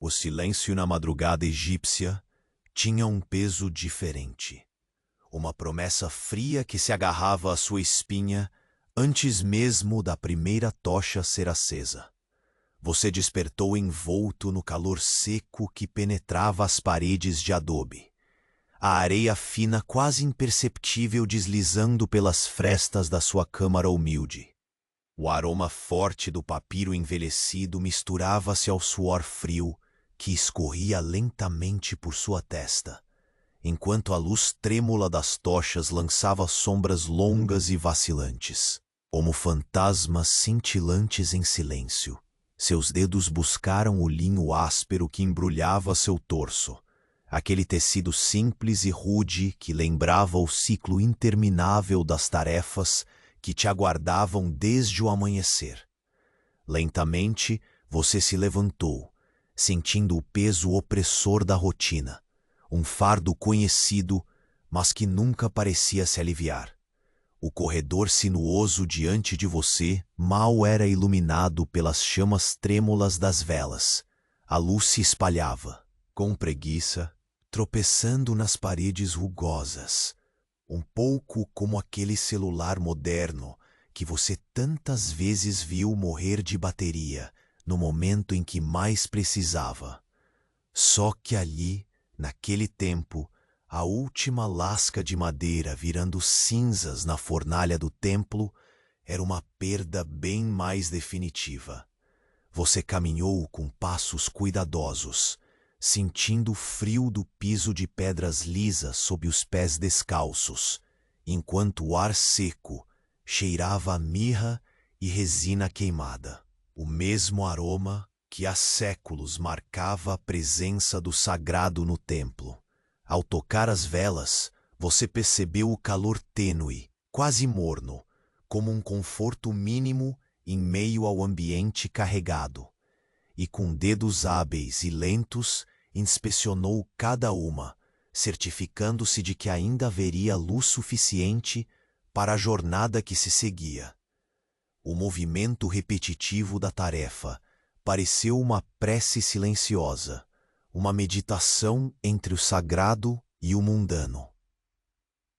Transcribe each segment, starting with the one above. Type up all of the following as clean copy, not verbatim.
O silêncio na madrugada egípcia tinha um peso diferente. Uma promessa fria que se agarrava à sua espinha antes mesmo da primeira tocha ser acesa. Você despertou envolto no calor seco que penetrava as paredes de adobe. A areia fina quase imperceptível deslizando pelas frestas da sua câmara humilde. O aroma forte do papiro envelhecido misturava-se ao suor frio que escorria lentamente por sua testa, enquanto a luz trêmula das tochas lançava sombras longas e vacilantes, como fantasmas cintilantes em silêncio. Seus dedos buscaram o linho áspero que embrulhava seu torso, aquele tecido simples e rude que lembrava o ciclo interminável das tarefas que te aguardavam desde o amanhecer. Lentamente, você se levantou, sentindo o peso opressor da rotina, um fardo conhecido, mas que nunca parecia se aliviar. O corredor sinuoso diante de você mal era iluminado pelas chamas trêmulas das velas. A luz se espalhava, com preguiça, tropeçando nas paredes rugosas, um pouco como aquele celular moderno que você tantas vezes viu morrer de bateria no momento em que mais precisava. Só que ali, naquele tempo, a última lasca de madeira virando cinzas na fornalha do templo era uma perda bem mais definitiva. Você caminhou com passos cuidadosos, sentindo o frio do piso de pedras lisas sob os pés descalços, enquanto o ar seco cheirava a mirra e resina queimada, o mesmo aroma que há séculos marcava a presença do sagrado no templo. Ao tocar as velas, você percebeu o calor tênue, quase morno, como um conforto mínimo em meio ao ambiente carregado. E com dedos hábeis e lentos, inspecionou cada uma, certificando-se de que ainda haveria luz suficiente para a jornada que se seguia. O movimento repetitivo da tarefa pareceu uma prece silenciosa, uma meditação entre o sagrado e o mundano.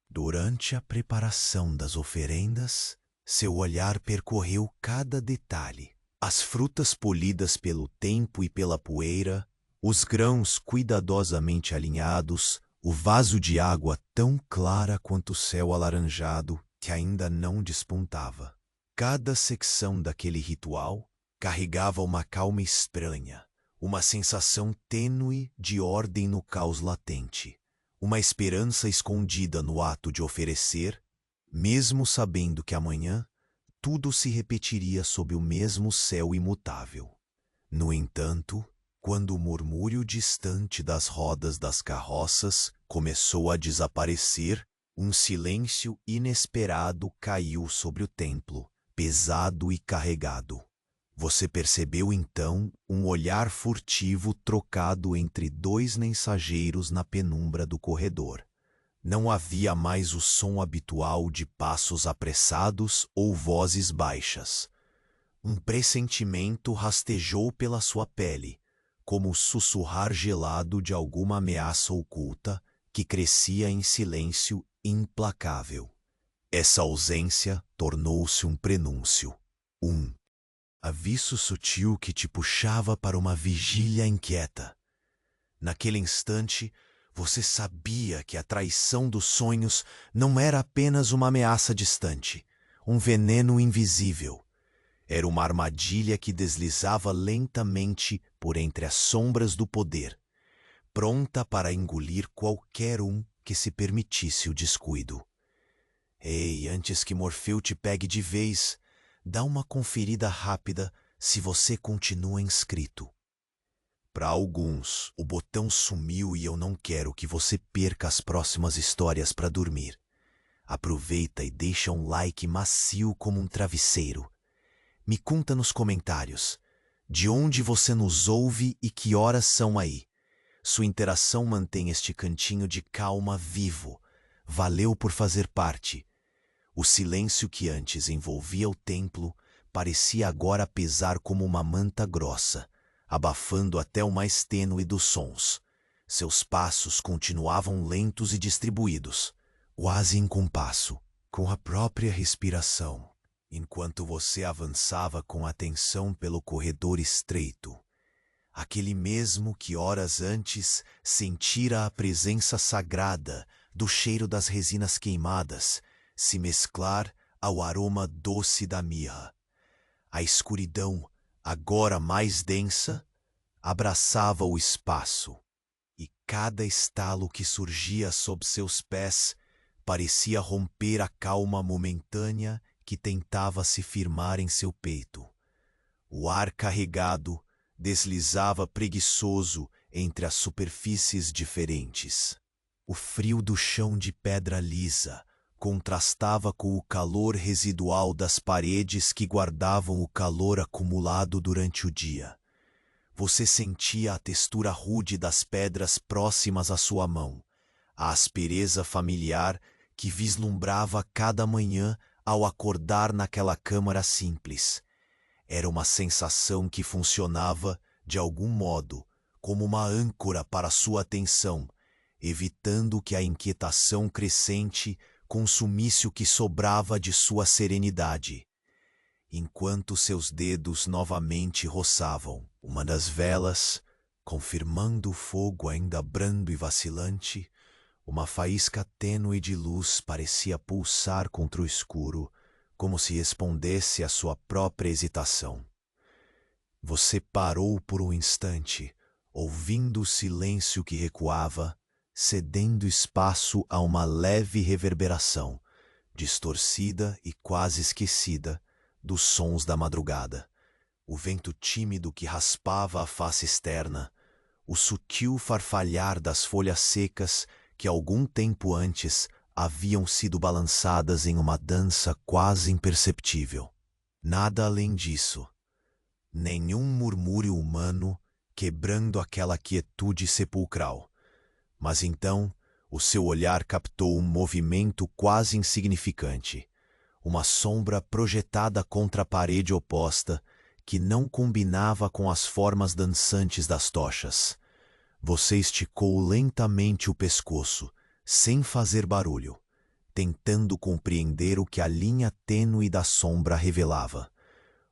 Durante a preparação das oferendas, seu olhar percorreu cada detalhe. As frutas polidas pelo tempo e pela poeira, os grãos cuidadosamente alinhados, o vaso de água tão clara quanto o céu alaranjado que ainda não despontava. Cada secção daquele ritual carregava uma calma estranha, uma sensação tênue de ordem no caos latente, uma esperança escondida no ato de oferecer, mesmo sabendo que amanhã tudo se repetiria sob o mesmo céu imutável. No entanto, quando o murmúrio distante das rodas das carroças começou a desaparecer, um silêncio inesperado caiu sobre o templo, pesado e carregado. Você percebeu então um olhar furtivo trocado entre dois mensageiros na penumbra do corredor. Não havia mais o som habitual de passos apressados ou vozes baixas. Um pressentimento rastejou pela sua pele, como o sussurrar gelado de alguma ameaça oculta que crescia em silêncio implacável. Essa ausência tornou-se um prenúncio, um aviso sutil que te puxava para uma vigília inquieta. Naquele instante, você sabia que a traição dos sonhos não era apenas uma ameaça distante, um veneno invisível. Era uma armadilha que deslizava lentamente por entre as sombras do poder, pronta para engolir qualquer um que se permitisse o descuido. Ei, antes que Morfeu te pegue de vez, dá uma conferida rápida se você continua inscrito. Para alguns, o botão sumiu e eu não quero que você perca as próximas histórias para dormir. Aproveita e deixa um like macio como um travesseiro. Me conta nos comentários de onde você nos ouve e que horas são aí. Sua interação mantém este cantinho de calma vivo. Valeu por fazer parte. O silêncio que antes envolvia o templo parecia agora pesar como uma manta grossa, abafando até o mais tênue dos sons. Seus passos continuavam lentos e distribuídos, quase em compasso, com a própria respiração, enquanto você avançava com atenção pelo corredor estreito. Aquele mesmo que horas antes sentira a presença sagrada do cheiro das resinas queimadas se mesclar ao aroma doce da mirra. A escuridão, agora mais densa, abraçava o espaço, e cada estalo que surgia sob seus pés parecia romper a calma momentânea que tentava se firmar em seu peito. O ar carregado deslizava preguiçoso entre as superfícies diferentes. O frio do chão de pedra lisa contrastava com o calor residual das paredes que guardavam o calor acumulado durante o dia. Você sentia a textura rude das pedras próximas à sua mão, a aspereza familiar que vislumbrava cada manhã ao acordar naquela câmara simples. Era uma sensação que funcionava, de algum modo, como uma âncora para sua atenção, evitando que a inquietação crescente consumisse o que sobrava de sua serenidade. Enquanto seus dedos novamente roçavam uma das velas, confirmando o fogo ainda brando e vacilante, uma faísca tênue de luz parecia pulsar contra o escuro, como se respondesse à sua própria hesitação. Você parou por um instante, ouvindo o silêncio que recuava, cedendo espaço a uma leve reverberação, distorcida e quase esquecida, dos sons da madrugada. O vento tímido que raspava a face externa, o sutil farfalhar das folhas secas que algum tempo antes haviam sido balançadas em uma dança quase imperceptível. Nada além disso. Nenhum murmúrio humano quebrando aquela quietude sepulcral. Mas então o seu olhar captou um movimento quase insignificante, uma sombra projetada contra a parede oposta que não combinava com as formas dançantes das tochas. Você esticou lentamente o pescoço, sem fazer barulho, tentando compreender o que a linha tênue da sombra revelava.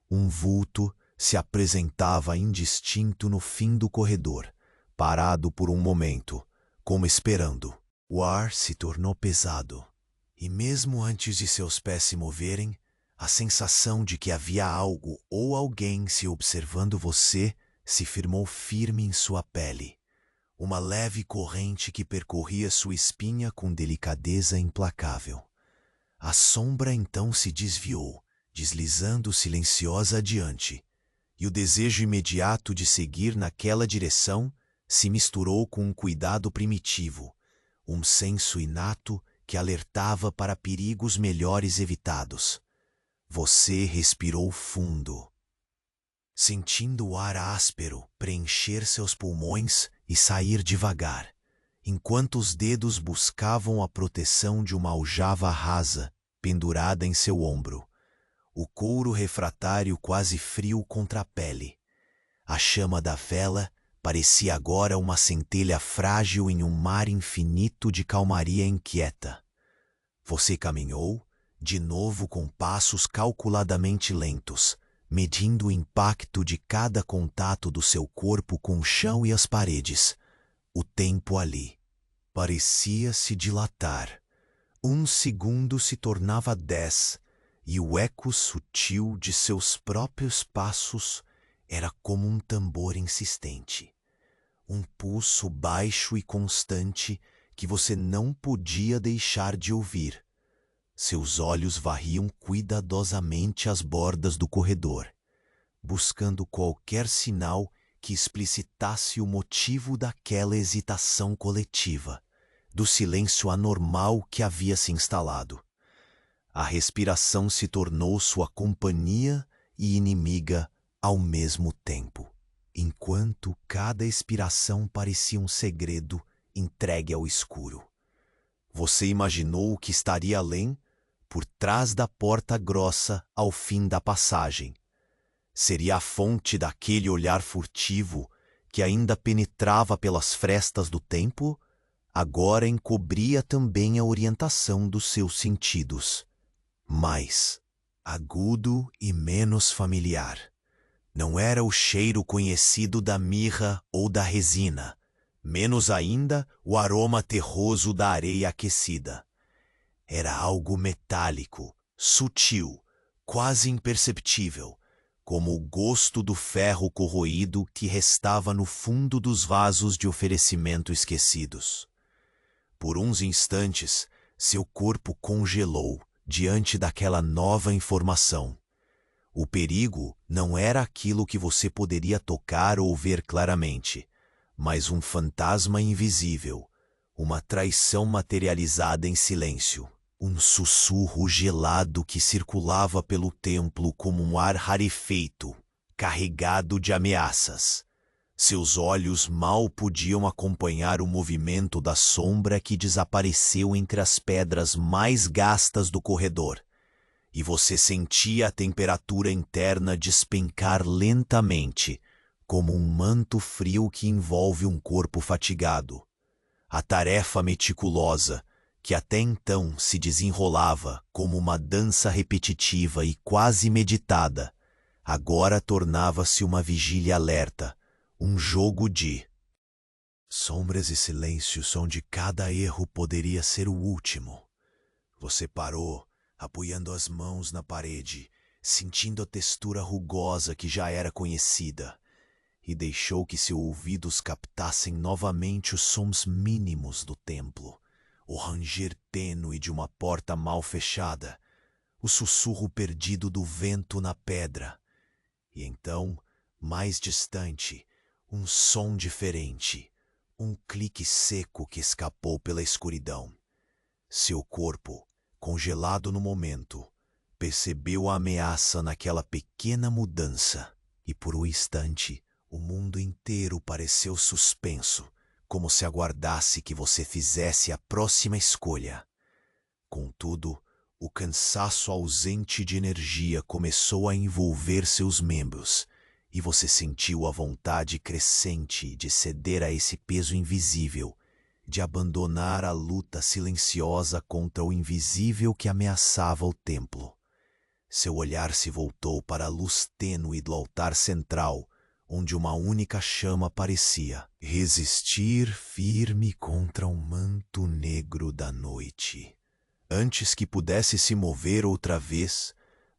Um vulto se apresentava indistinto no fim do corredor, parado por um momento, como esperando. O ar se tornou pesado, e mesmo antes de seus pés se moverem, a sensação de que havia algo ou alguém se observando você se firmou firme em sua pele. Uma leve corrente que percorria sua espinha com delicadeza implacável. A sombra então se desviou, deslizando silenciosa adiante, e o desejo imediato de seguir naquela direção se misturou com um cuidado primitivo, um senso inato que alertava para perigos melhores evitados. Você respirou fundo, sentindo o ar áspero preencher seus pulmões e sair devagar, enquanto os dedos buscavam a proteção de uma aljava rasa pendurada em seu ombro, o couro refratário quase frio contra a pele. A chama da vela parecia agora uma centelha frágil em um mar infinito de calmaria inquieta. Você caminhou, de novo com passos calculadamente lentos, medindo o impacto de cada contato do seu corpo com o chão e as paredes. O tempo ali parecia se dilatar. Um segundo se tornava 10, e o eco sutil de seus próprios passos era como um tambor insistente. Um pulso baixo e constante que você não podia deixar de ouvir. Seus olhos varriam cuidadosamente as bordas do corredor, buscando qualquer sinal que explicitasse o motivo daquela hesitação coletiva, do silêncio anormal que havia se instalado. A respiração se tornou sua companhia e inimiga ao mesmo tempo, enquanto cada expiração parecia um segredo entregue ao escuro. Você imaginou o que estaria além, por trás da porta grossa ao fim da passagem. Seria a fonte daquele olhar furtivo que ainda penetrava pelas frestas do tempo, agora encobria também a orientação dos seus sentidos. Mais agudo e menos familiar. Não era o cheiro conhecido da mirra ou da resina, menos ainda o aroma terroso da areia aquecida. Era algo metálico, sutil, quase imperceptível, como o gosto do ferro corroído que restava no fundo dos vasos de oferecimento esquecidos. Por uns instantes, seu corpo congelou diante daquela nova informação. O perigo não era aquilo que você poderia tocar ou ver claramente, mas um fantasma invisível, uma traição materializada em silêncio, um sussurro gelado que circulava pelo templo como um ar rarefeito, carregado de ameaças. Seus olhos mal podiam acompanhar o movimento da sombra que desapareceu entre as pedras mais gastas do corredor. E você sentia a temperatura interna despencar lentamente, como um manto frio que envolve um corpo fatigado. A tarefa meticulosa, que até então se desenrolava como uma dança repetitiva e quase meditada, agora tornava-se uma vigília alerta, um jogo de sombras e silêncios onde cada erro poderia ser o último. Você parou, apoiando as mãos na parede, sentindo a textura rugosa que já era conhecida, e deixou que seus ouvidos captassem novamente os sons mínimos do templo, o ranger tênue de uma porta mal fechada, o sussurro perdido do vento na pedra, e então, mais distante, um som diferente, um clique seco que escapou pela escuridão. Seu corpo, congelado no momento, percebeu a ameaça naquela pequena mudança, e por um instante o mundo inteiro pareceu suspenso, como se aguardasse que você fizesse a próxima escolha. Contudo, o cansaço ausente de energia começou a envolver seus membros, e você sentiu a vontade crescente de ceder a esse peso invisível, de abandonar a luta silenciosa contra o invisível que ameaçava o templo. Seu olhar se voltou para a luz tênue do altar central, onde uma única chama parecia resistir firme contra o manto negro da noite. Antes que pudesse se mover outra vez,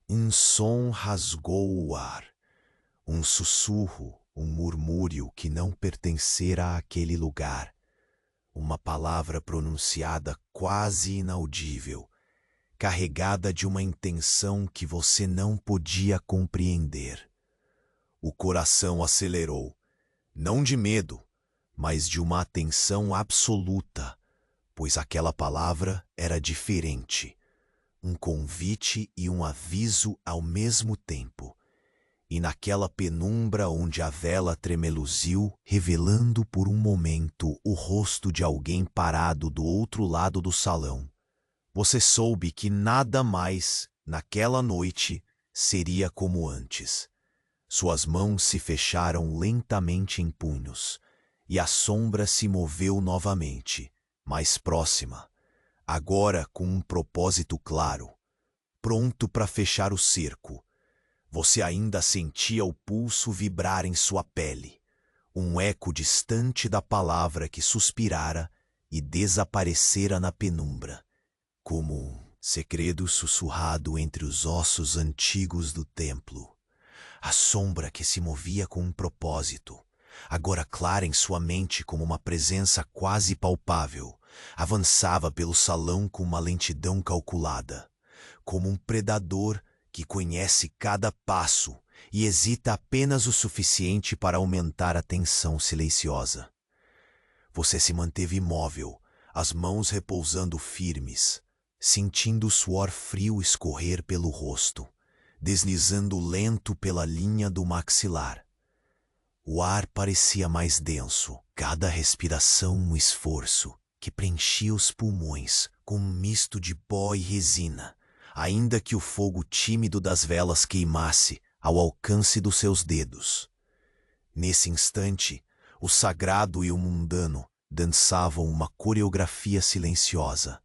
um som rasgou o ar. Um sussurro, um murmúrio que não pertencera àquele lugar. Uma palavra pronunciada quase inaudível, carregada de uma intenção que você não podia compreender. O coração acelerou, não de medo, mas de uma atenção absoluta, pois aquela palavra era diferente, um convite e um aviso ao mesmo tempo. E naquela penumbra onde a vela tremeluziu, revelando por um momento o rosto de alguém parado do outro lado do salão, você soube que nada mais, naquela noite, seria como antes. Suas mãos se fecharam lentamente em punhos, e a sombra se moveu novamente, mais próxima, agora com um propósito claro, pronto para fechar o cerco. Você ainda sentia o pulso vibrar em sua pele, um eco distante da palavra que suspirara e desaparecera na penumbra, como um segredo sussurrado entre os ossos antigos do templo. A sombra que se movia com um propósito, agora clara em sua mente como uma presença quase palpável, avançava pelo salão com uma lentidão calculada, como um predador que conhece cada passo e hesita apenas o suficiente para aumentar a tensão silenciosa. Você se manteve imóvel, as mãos repousando firmes, sentindo o suor frio escorrer pelo rosto, deslizando lento pela linha do maxilar. O ar parecia mais denso, cada respiração um esforço que preenchia os pulmões com um misto de pó e resina. Ainda que o fogo tímido das velas queimasse, ao alcance dos seus dedos. Nesse instante, o sagrado e o mundano dançavam uma coreografia silenciosa,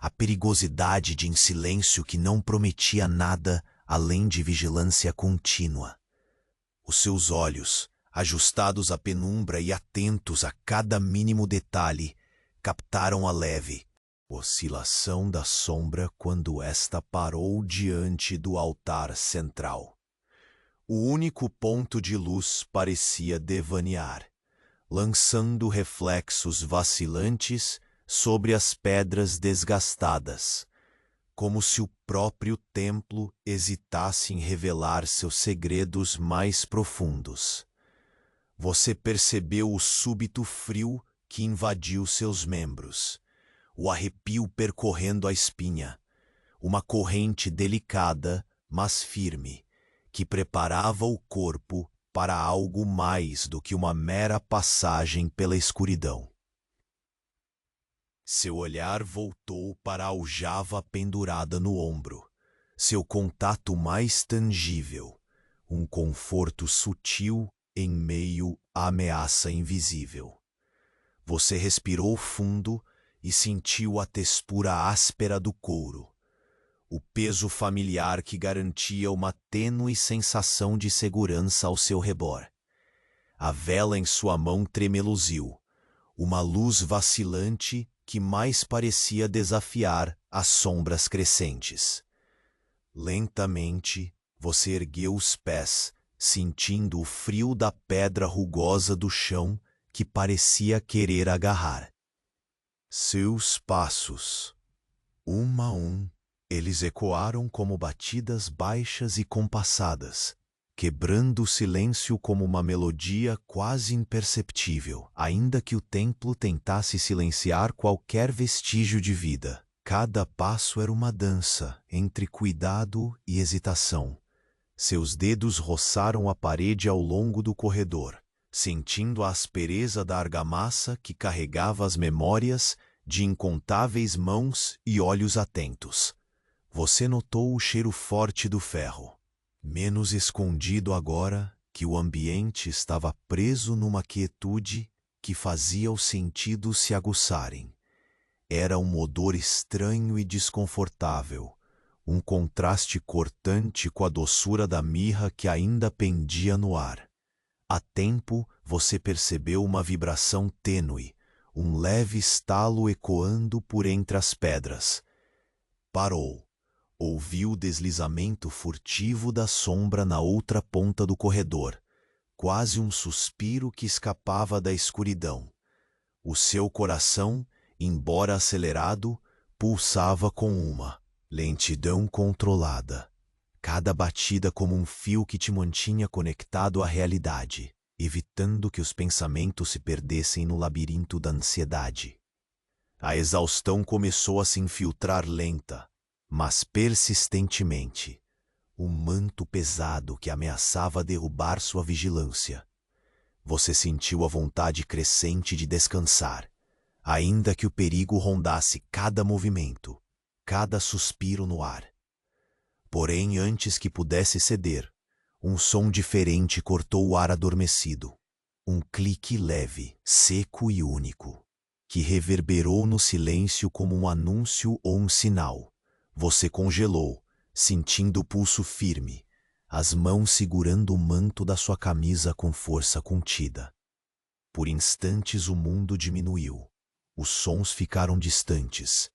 a perigosidade de um silêncio que não prometia nada além de vigilância contínua. Os seus olhos, ajustados à penumbra e atentos a cada mínimo detalhe, captaram a leve oscilação da sombra quando esta parou diante do altar central. O único ponto de luz parecia devanear, lançando reflexos vacilantes sobre as pedras desgastadas, como se o próprio templo hesitasse em revelar seus segredos mais profundos. Você percebeu o súbito frio que invadiu seus membros, o arrepio percorrendo a espinha, uma corrente delicada, mas firme, que preparava o corpo para algo mais do que uma mera passagem pela escuridão. Seu olhar voltou para a aljava pendurada no ombro, seu contato mais tangível, um conforto sutil em meio à ameaça invisível. Você respirou fundo e sentiu a textura áspera do couro, o peso familiar que garantia uma tênue sensação de segurança ao seu redor. A vela em sua mão tremeluziu, uma luz vacilante que mais parecia desafiar as sombras crescentes. Lentamente, você ergueu os pés, sentindo o frio da pedra rugosa do chão que parecia querer agarrar. Seus passos, um a um, eles ecoaram como batidas baixas e compassadas, quebrando o silêncio como uma melodia quase imperceptível, ainda que o templo tentasse silenciar qualquer vestígio de vida. Cada passo era uma dança entre cuidado e hesitação. Seus dedos roçaram a parede ao longo do corredor, sentindo a aspereza da argamassa que carregava as memórias de incontáveis mãos e olhos atentos. Você notou o cheiro forte do ferro, menos escondido agora que o ambiente estava preso numa quietude que fazia os sentidos se aguçarem. Era um odor estranho e desconfortável, um contraste cortante com a doçura da mirra que ainda pendia no ar. A tempo, você percebeu uma vibração tênue, um leve estalo ecoando por entre as pedras. Parou. Ouviu o deslizamento furtivo da sombra na outra ponta do corredor, quase um suspiro que escapava da escuridão. O seu coração, embora acelerado, pulsava com uma lentidão controlada, cada batida como um fio que te mantinha conectado à realidade, evitando que os pensamentos se perdessem no labirinto da ansiedade. A exaustão começou a se infiltrar lenta, mas persistentemente, um manto pesado que ameaçava derrubar sua vigilância. Você sentiu a vontade crescente de descansar, ainda que o perigo rondasse cada movimento, cada suspiro no ar. Porém, antes que pudesse ceder, um som diferente cortou o ar adormecido. Um clique leve, seco e único, que reverberou no silêncio como um anúncio ou um sinal. Você congelou, sentindo o pulso firme, as mãos segurando o manto da sua camisa com força contida. Por instantes o mundo diminuiu. Os sons ficaram distantes.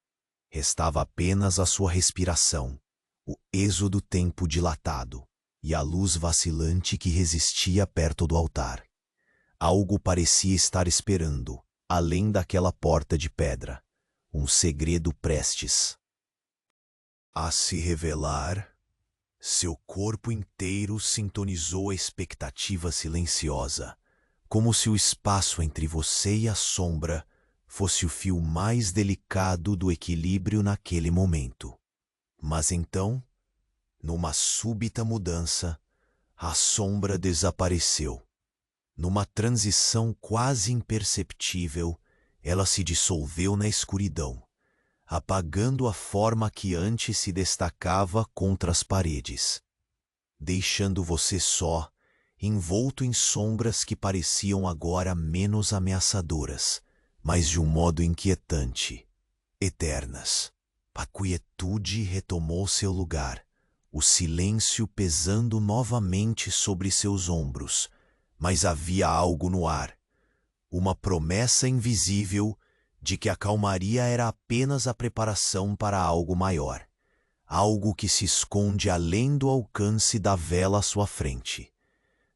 Restava apenas a sua respiração, o êxodo do tempo dilatado e a luz vacilante que resistia perto do altar. Algo parecia estar esperando, além daquela porta de pedra, um segredo prestes a se revelar. Seu corpo inteiro sintonizou a expectativa silenciosa, como se o espaço entre você e a sombra fosse o fio mais delicado do equilíbrio naquele momento. Mas então, numa súbita mudança, a sombra desapareceu. Numa transição quase imperceptível, ela se dissolveu na escuridão, apagando a forma que antes se destacava contra as paredes. deixando você só, envolto em sombras que pareciam agora menos ameaçadoras, mas de um modo inquietante, eternas. A quietude retomou seu lugar, o silêncio pesando novamente sobre seus ombros, mas havia algo no ar, uma promessa invisível de que a calmaria era apenas a preparação para algo maior, algo que se esconde além do alcance da vela à sua frente.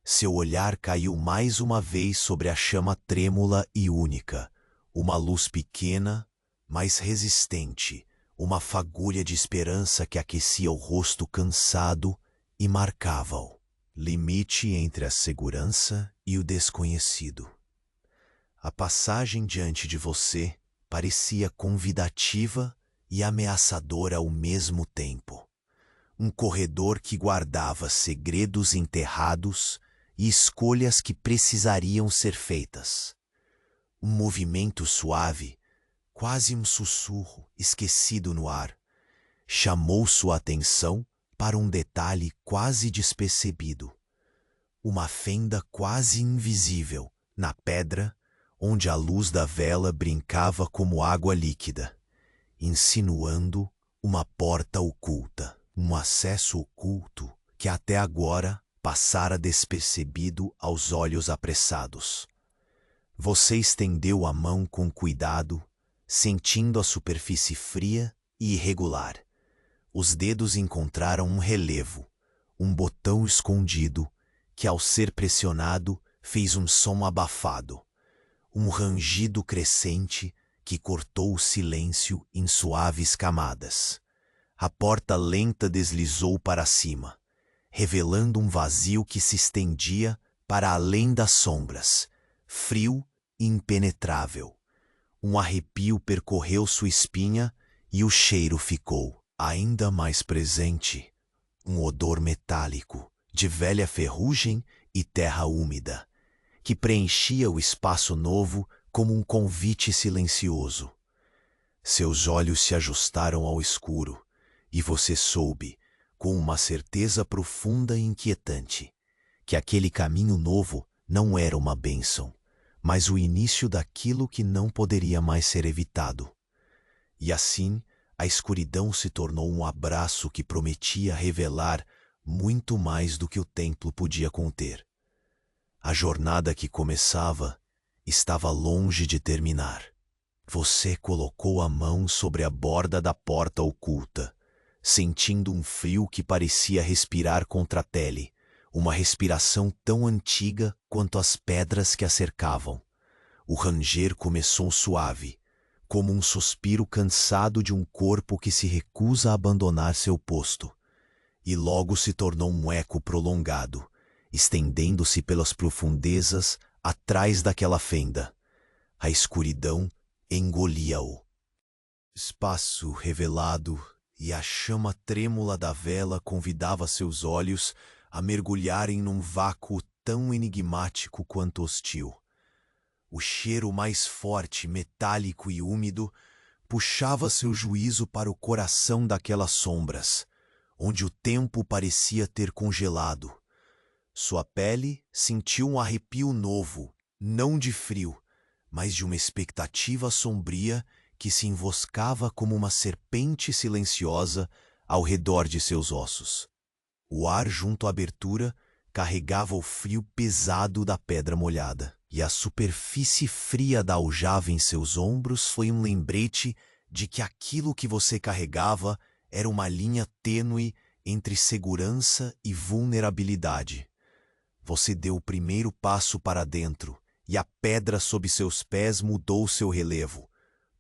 Seu olhar caiu mais uma vez sobre a chama trêmula e única, uma luz pequena, mas resistente, uma fagulha de esperança que aquecia o rosto cansado e marcava-o, limite entre a segurança e o desconhecido. A passagem diante de você parecia convidativa e ameaçadora ao mesmo tempo. Um corredor que guardava segredos enterrados e escolhas que precisariam ser feitas. Um movimento suave, quase um sussurro esquecido no ar, chamou sua atenção para um detalhe quase despercebido. Uma fenda quase invisível na pedra, onde a luz da vela brincava como água líquida, insinuando uma porta oculta, um acesso oculto que até agora passara despercebido aos olhos apressados. Você estendeu a mão com cuidado, sentindo a superfície fria e irregular. Os dedos encontraram um relevo, um botão escondido, que ao ser pressionado fez um som abafado, um rangido crescente que cortou o silêncio em suaves camadas. A porta lenta deslizou para cima, revelando um vazio que se estendia para além das sombras, frio e impenetrável. Um arrepio percorreu sua espinha e o cheiro ficou ainda mais presente. Um odor metálico, de velha ferrugem e terra úmida, que preenchia o espaço novo como um convite silencioso. Seus olhos se ajustaram ao escuro, e você soube, com uma certeza profunda e inquietante, que aquele caminho novo não era uma bênção, mas o início daquilo que não poderia mais ser evitado. E assim, a escuridão se tornou um abraço que prometia revelar muito mais do que o templo podia conter. A jornada que começava estava longe de terminar. Você colocou a mão sobre a borda da porta oculta, sentindo um frio que parecia respirar contra a pele, uma respiração tão antiga quanto as pedras que a cercavam. O ranger começou suave, como um suspiro cansado de um corpo que se recusa a abandonar seu posto, e logo se tornou um eco prolongado, estendendo-se pelas profundezas atrás daquela fenda. A escuridão engolia-o. Espaço revelado e a chama trêmula da vela convidava seus olhos a mergulharem num vácuo tão enigmático quanto hostil. O cheiro mais forte, metálico e úmido puxava seu juízo para o coração daquelas sombras, onde o tempo parecia ter congelado. Sua pele sentiu um arrepio novo, não de frio, mas de uma expectativa sombria que se enroscava como uma serpente silenciosa ao redor de seus ossos. O ar junto à abertura carregava o frio pesado da pedra molhada, e a superfície fria da aljava em seus ombros foi um lembrete de que aquilo que você carregava era uma linha tênue entre segurança e vulnerabilidade. Você deu o primeiro passo para dentro, e a pedra sob seus pés mudou seu relevo,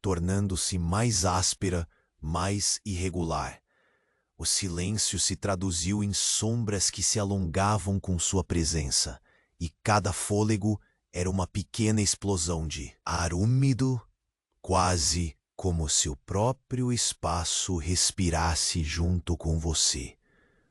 tornando-se mais áspera, mais irregular. O silêncio se traduziu em sombras que se alongavam com sua presença, e cada fôlego era uma pequena explosão de ar úmido, quase como se o próprio espaço respirasse junto com você.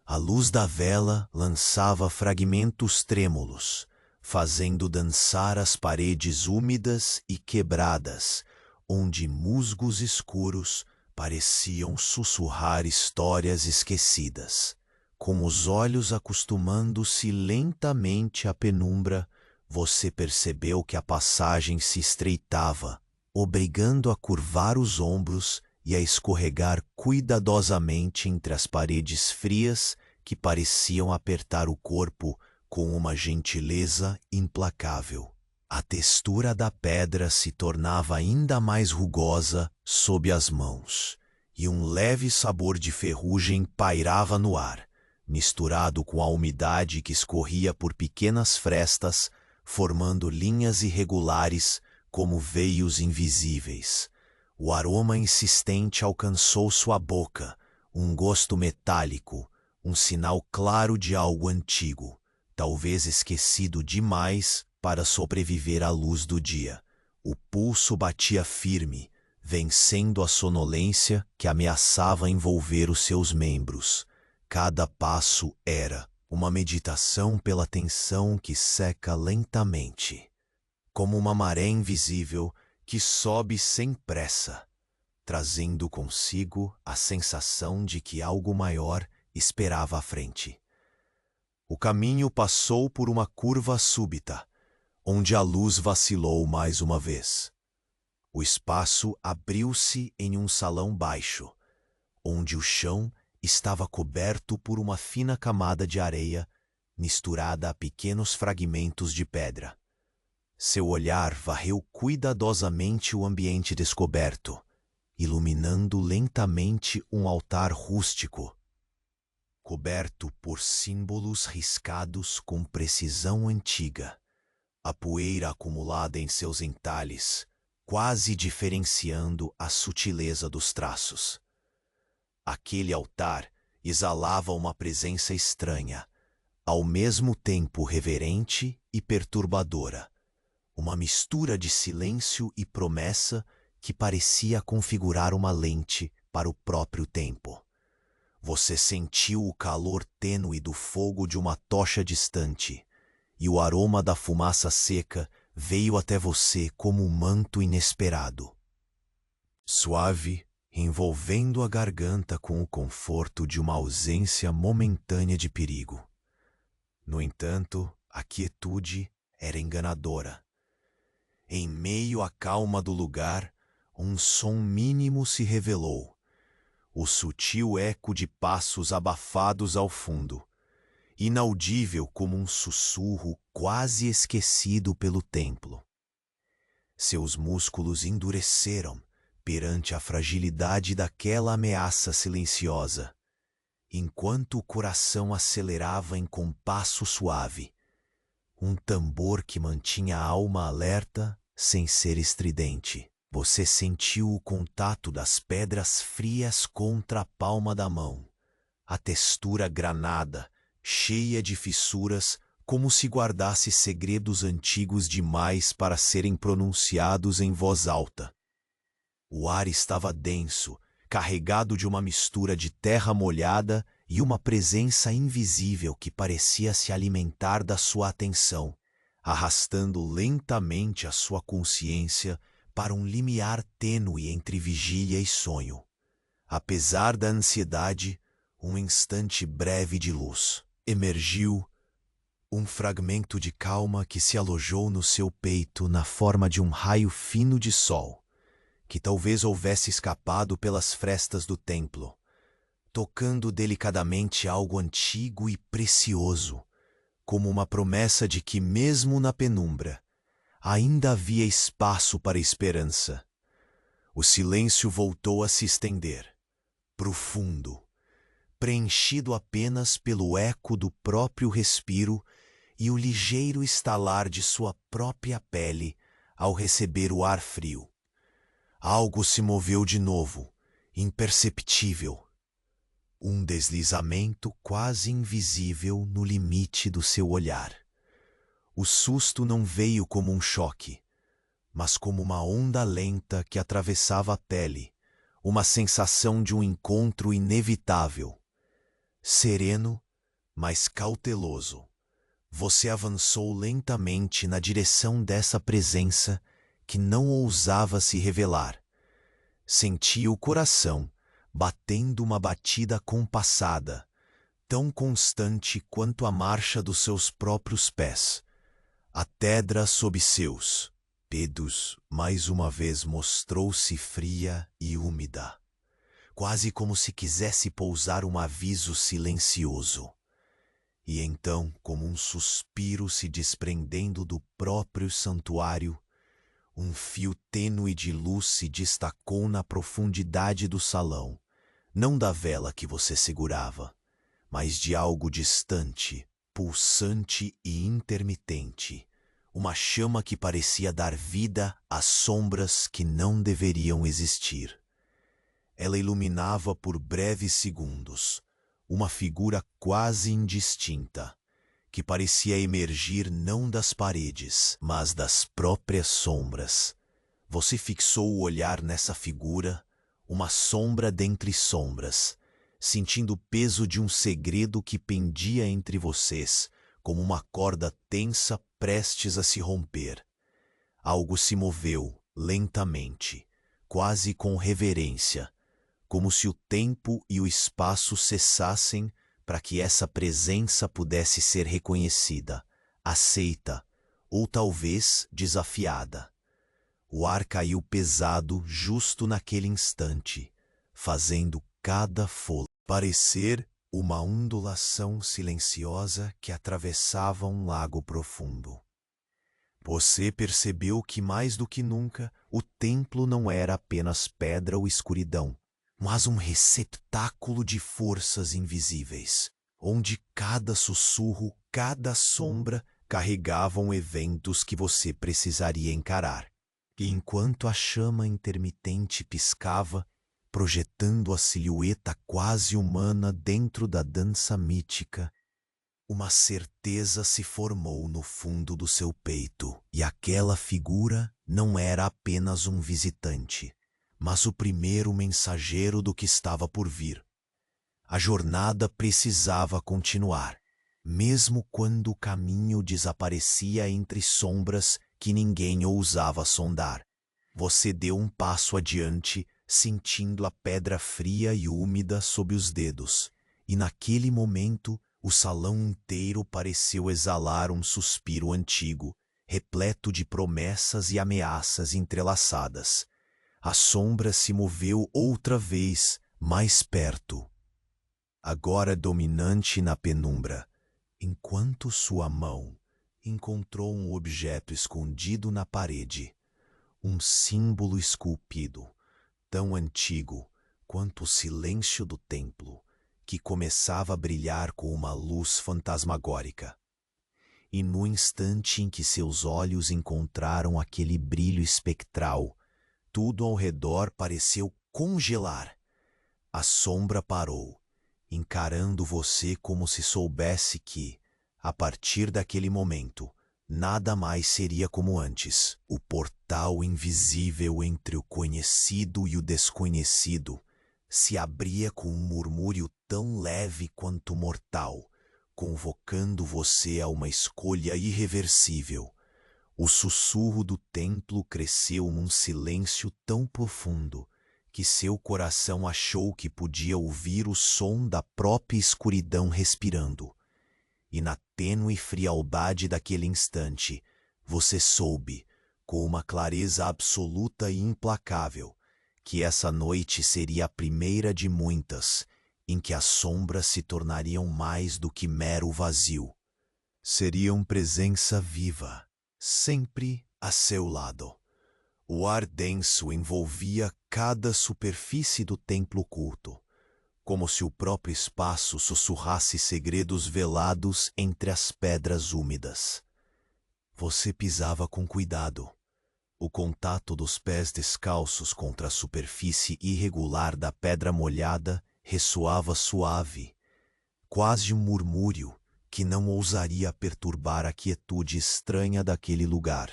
A luz da vela lançava fragmentos trêmulos, fazendo dançar as paredes úmidas e quebradas, onde musgos escuros pareciam sussurrar histórias esquecidas. Com os olhos acostumando-se lentamente à penumbra, você percebeu que a passagem se estreitava, obrigando a curvar os ombros e a escorregar cuidadosamente entre as paredes frias que pareciam apertar o corpo com uma gentileza implacável. A textura da pedra se tornava ainda mais rugosa sob as mãos, e um leve sabor de ferrugem pairava no ar, misturado com a umidade que escorria por pequenas frestas, formando linhas irregulares como veios invisíveis. O aroma insistente alcançou sua boca, um gosto metálico, um sinal claro de algo antigo, talvez esquecido demais para sobreviver à luz do dia. O pulso batia firme, vencendo a sonolência que ameaçava envolver os seus membros. Cada passo era uma meditação pela tensão que seca lentamente, como uma maré invisível que sobe sem pressa, trazendo consigo a sensação de que algo maior esperava à frente. O caminho passou por uma curva súbita, onde a luz vacilou mais uma vez. O espaço abriu-se em um salão baixo, onde o chão estava coberto por uma fina camada de areia misturada a pequenos fragmentos de pedra. Seu olhar varreu cuidadosamente o ambiente descoberto, iluminando lentamente um altar rústico, coberto por símbolos riscados com precisão antiga. A poeira acumulada em seus entalhes, quase diferenciando a sutileza dos traços. Aquele altar exalava uma presença estranha, ao mesmo tempo reverente e perturbadora, uma mistura de silêncio e promessa que parecia configurar uma lente para o próprio tempo. Você sentiu o calor tênue do fogo de uma tocha distante, e o aroma da fumaça seca veio até você como um manto inesperado. Suave, envolvendo a garganta com o conforto de uma ausência momentânea de perigo. No entanto, a quietude era enganadora. Em meio à calma do lugar, um som mínimo se revelou, o sutil eco de passos abafados ao fundo, inaudível como um sussurro quase esquecido pelo templo. Seus músculos endureceram perante a fragilidade daquela ameaça silenciosa, enquanto o coração acelerava em compasso suave, um tambor que mantinha a alma alerta sem ser estridente. Você sentiu o contato das pedras frias contra a palma da mão, a textura granada, cheia de fissuras, como se guardasse segredos antigos demais para serem pronunciados em voz alta. O ar estava denso, carregado de uma mistura de terra molhada e uma presença invisível que parecia se alimentar da sua atenção, arrastando lentamente a sua consciência para um limiar tênue entre vigília e sonho. Apesar da ansiedade, um instante breve de luz. Emergiu um fragmento de calma que se alojou no seu peito na forma de um raio fino de sol, que talvez houvesse escapado pelas frestas do templo, tocando delicadamente algo antigo e precioso, como uma promessa de que, mesmo na penumbra, ainda havia espaço para esperança. O silêncio voltou a se estender, profundo, preenchido apenas pelo eco do próprio respiro e o ligeiro estalar de sua própria pele ao receber o ar frio. Algo se moveu de novo, imperceptível. Um deslizamento quase invisível no limite do seu olhar. O susto não veio como um choque, mas como uma onda lenta que atravessava a pele, uma sensação de um encontro inevitável. Sereno, mas cauteloso, você avançou lentamente na direção dessa presença que não ousava se revelar. Sentia o coração batendo uma batida compassada, tão constante quanto a marcha dos seus próprios pés. A pedra sob seus dedos mais uma vez mostrou-se fria e úmida, quase como se quisesse pousar um aviso silencioso. E então, como um suspiro se desprendendo do próprio santuário, um fio tênue de luz se destacou na profundidade do salão, não da vela que você segurava, mas de algo distante, pulsante e intermitente, uma chama que parecia dar vida às sombras que não deveriam existir. Ela iluminava por breves segundos uma figura quase indistinta, que parecia emergir não das paredes, mas das próprias sombras. Você fixou o olhar nessa figura, uma sombra dentre sombras, sentindo o peso de um segredo que pendia entre vocês, como uma corda tensa prestes a se romper. Algo se moveu, lentamente, quase com reverência, como se o tempo e o espaço cessassem para que essa presença pudesse ser reconhecida, aceita ou talvez desafiada. O ar caiu pesado justo naquele instante, fazendo cada fôlego parecer uma ondulação silenciosa que atravessava um lago profundo. Você percebeu que mais do que nunca o templo não era apenas pedra ou escuridão, mas um receptáculo de forças invisíveis, onde cada sussurro, cada sombra carregavam eventos que você precisaria encarar. E enquanto a chama intermitente piscava, projetando a silhueta quase humana dentro da dança mítica, uma certeza se formou no fundo do seu peito, e aquela figura não era apenas um visitante, mas o primeiro mensageiro do que estava por vir. A jornada precisava continuar, mesmo quando o caminho desaparecia entre sombras que ninguém ousava sondar. Você deu um passo adiante, sentindo a pedra fria e úmida sob os dedos, e naquele momento o salão inteiro pareceu exalar um suspiro antigo, repleto de promessas e ameaças entrelaçadas. A sombra se moveu outra vez, mais perto, agora dominante na penumbra, enquanto sua mão encontrou um objeto escondido na parede, um símbolo esculpido, tão antigo quanto o silêncio do templo, que começava a brilhar com uma luz fantasmagórica. E no instante em que seus olhos encontraram aquele brilho espectral, tudo ao redor pareceu congelar. A sombra parou, encarando você como se soubesse que, a partir daquele momento, nada mais seria como antes. O portal invisível entre o conhecido e o desconhecido se abria com um murmúrio tão leve quanto mortal, convocando você a uma escolha irreversível. O sussurro do templo cresceu num silêncio tão profundo que seu coração achou que podia ouvir o som da própria escuridão respirando. E na tênue frialdade daquele instante, você soube, com uma clareza absoluta e implacável, que essa noite seria a primeira de muitas, em que as sombras se tornariam mais do que mero vazio. Seriam presença viva, sempre a seu lado. O ar denso envolvia cada superfície do templo oculto, como se o próprio espaço sussurrasse segredos velados entre as pedras úmidas. Você pisava com cuidado. O contato dos pés descalços contra a superfície irregular da pedra molhada ressoava suave, quase um murmúrio que não ousaria perturbar a quietude estranha daquele lugar.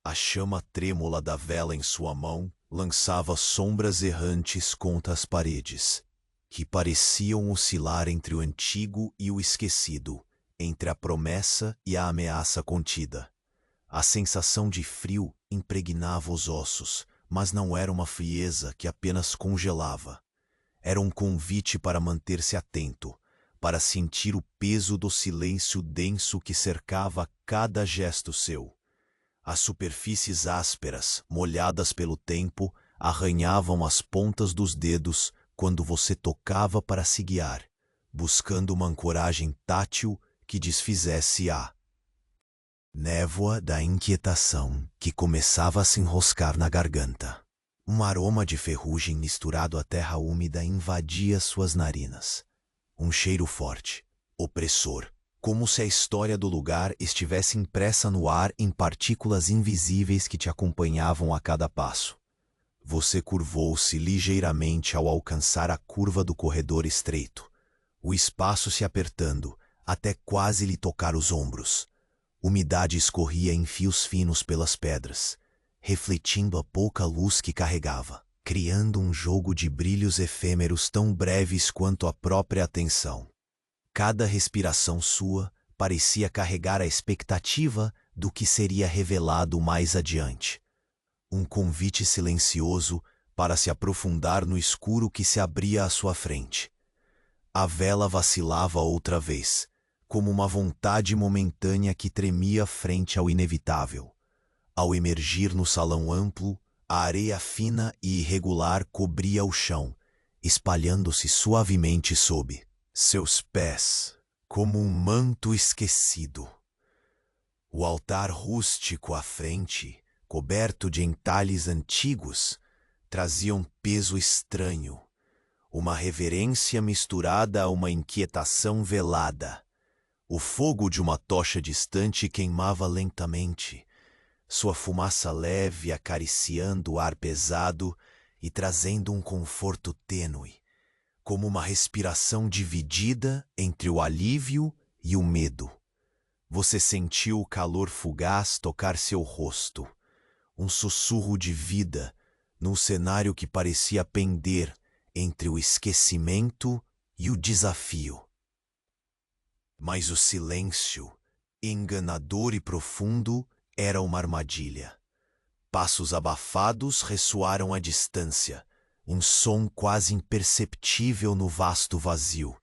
A chama trêmula da vela em sua mão lançava sombras errantes contra as paredes, que pareciam oscilar entre o antigo e o esquecido, entre a promessa e a ameaça contida. A sensação de frio impregnava os ossos, mas não era uma frieza que apenas congelava. Era um convite para manter-se atento, para sentir o peso do silêncio denso que cercava cada gesto seu. As superfícies ásperas, molhadas pelo tempo, arranhavam as pontas dos dedos quando você tocava para se guiar, buscando uma ancoragem tátil que desfizesse a névoa da inquietação que começava a se enroscar na garganta. Um aroma de ferrugem misturado à terra úmida invadia suas narinas. Um cheiro forte, opressor, como se a história do lugar estivesse impressa no ar em partículas invisíveis que te acompanhavam a cada passo. Você curvou-se ligeiramente ao alcançar a curva do corredor estreito, o espaço se apertando até quase lhe tocar os ombros. Umidade escorria em fios finos pelas pedras, refletindo a pouca luz que carregava, criando um jogo de brilhos efêmeros tão breves quanto a própria atenção. Cada respiração sua parecia carregar a expectativa do que seria revelado mais adiante. Um convite silencioso para se aprofundar no escuro que se abria à sua frente. A vela vacilava outra vez, como uma vontade momentânea que tremia frente ao inevitável. Ao emergir no salão amplo, a areia fina e irregular cobria o chão, espalhando-se suavemente sob seus pés, como um manto esquecido. O altar rústico à frente, coberto de entalhes antigos, trazia um peso estranho, uma reverência misturada a uma inquietação velada. O fogo de uma tocha distante queimava lentamente, sua fumaça leve acariciando o ar pesado e trazendo um conforto tênue, como uma respiração dividida entre o alívio e o medo. Você sentiu o calor fugaz tocar seu rosto, um sussurro de vida num cenário que parecia pender entre o esquecimento e o desafio. Mas o silêncio, enganador e profundo, era uma armadilha. Passos abafados ressoaram à distância, um som quase imperceptível no vasto vazio.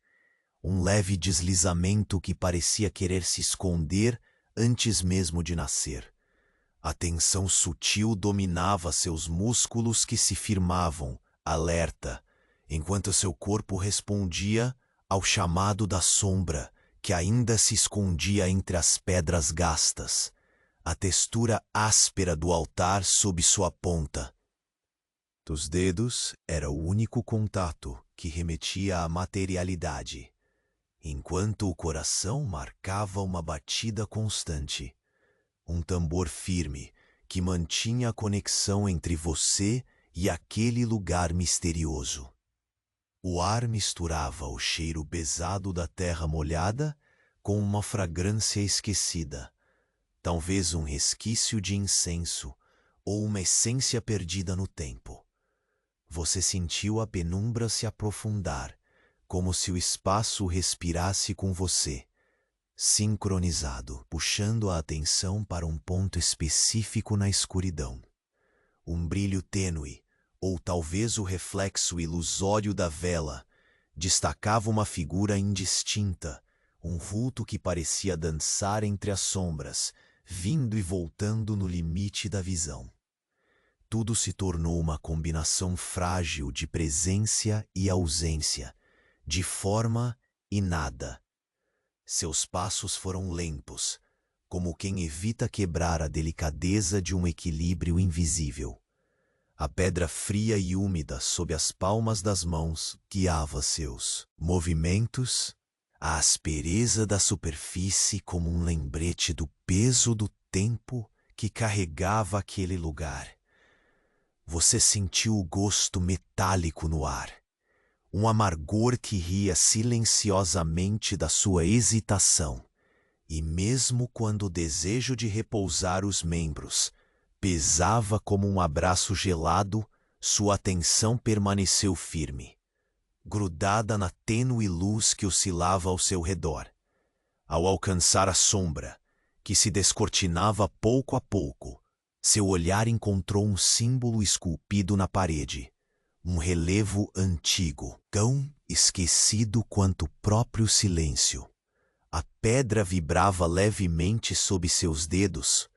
Um leve deslizamento que parecia querer se esconder antes mesmo de nascer. A tensão sutil dominava seus músculos que se firmavam, alerta, enquanto seu corpo respondia ao chamado da sombra que ainda se escondia entre as pedras gastas, a textura áspera do altar sob sua ponta. Dos dedos era o único contato que remetia à materialidade, enquanto o coração marcava uma batida constante, um tambor firme que mantinha a conexão entre você e aquele lugar misterioso. O ar misturava o cheiro pesado da terra molhada com uma fragrância esquecida, talvez um resquício de incenso ou uma essência perdida no tempo. Você sentiu a penumbra se aprofundar, como se o espaço respirasse com você, sincronizado, puxando a atenção para um ponto específico na escuridão. Um brilho tênue, ou talvez o reflexo ilusório da vela, destacava uma figura indistinta, um vulto que parecia dançar entre as sombras, vindo e voltando no limite da visão. Tudo se tornou uma combinação frágil de presença e ausência, de forma e nada. Seus passos foram lentos, como quem evita quebrar a delicadeza de um equilíbrio invisível. A pedra fria e úmida sob as palmas das mãos guiava seus movimentos, a aspereza da superfície como um lembrete do peso do tempo que carregava aquele lugar. Você sentiu o gosto metálico no ar, um amargor que ria silenciosamente da sua hesitação, e mesmo quando o desejo de repousar os membros pesava como um abraço gelado, sua atenção permaneceu firme, grudada na tênue luz que oscilava ao seu redor. Ao alcançar a sombra, que se descortinava pouco a pouco, seu olhar encontrou um símbolo esculpido na parede, um relevo antigo, cão esquecido quanto o próprio silêncio. A pedra vibrava levemente sob seus dedos,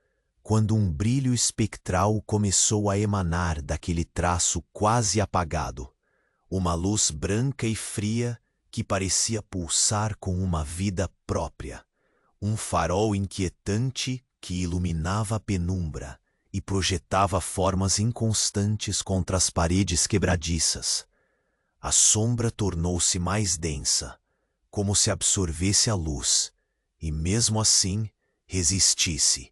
quando um brilho espectral começou a emanar daquele traço quase apagado. Uma luz branca e fria que parecia pulsar com uma vida própria. Um farol inquietante que iluminava a penumbra e projetava formas inconstantes contra as paredes quebradiças. A sombra tornou-se mais densa, como se absorvesse a luz, e mesmo assim resistisse.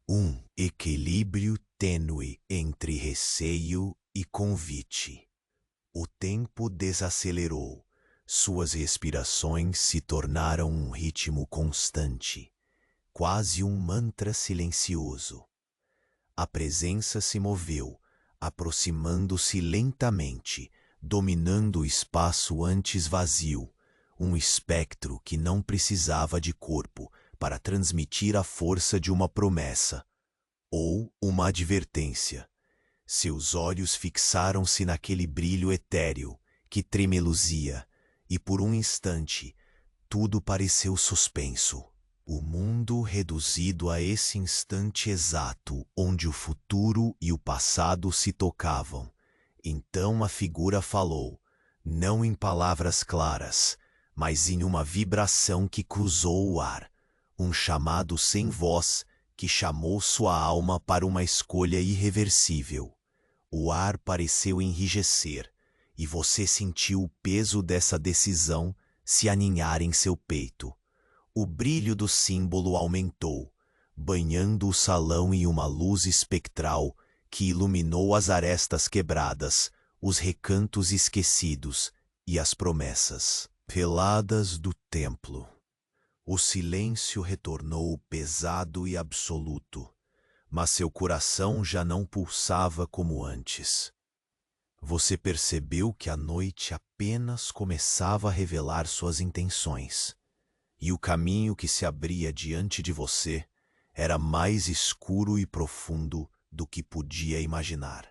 Um equilíbrio tênue entre receio e convite. O tempo desacelerou. Suas respirações se tornaram um ritmo constante, quase um mantra silencioso. A presença se moveu, aproximando-se lentamente, dominando o espaço antes vazio, um espectro que não precisava de corpo para transmitir a força de uma promessa ou uma advertência. Seus olhos fixaram-se naquele brilho etéreo que tremeluzia, e por um instante tudo pareceu suspenso. O mundo reduzido a esse instante exato onde o futuro e o passado se tocavam. Então a figura falou, não em palavras claras, mas em uma vibração que cruzou o ar, um chamado sem voz que chamou sua alma para uma escolha irreversível. O ar pareceu enrijecer, e você sentiu o peso dessa decisão se aninhar em seu peito. O brilho do símbolo aumentou, banhando o salão em uma luz espectral que iluminou as arestas quebradas, os recantos esquecidos e as promessas veladas do templo. O silêncio retornou pesado e absoluto, mas seu coração já não pulsava como antes. Você percebeu que a noite apenas começava a revelar suas intenções, e o caminho que se abria diante de você era mais escuro e profundo do que podia imaginar.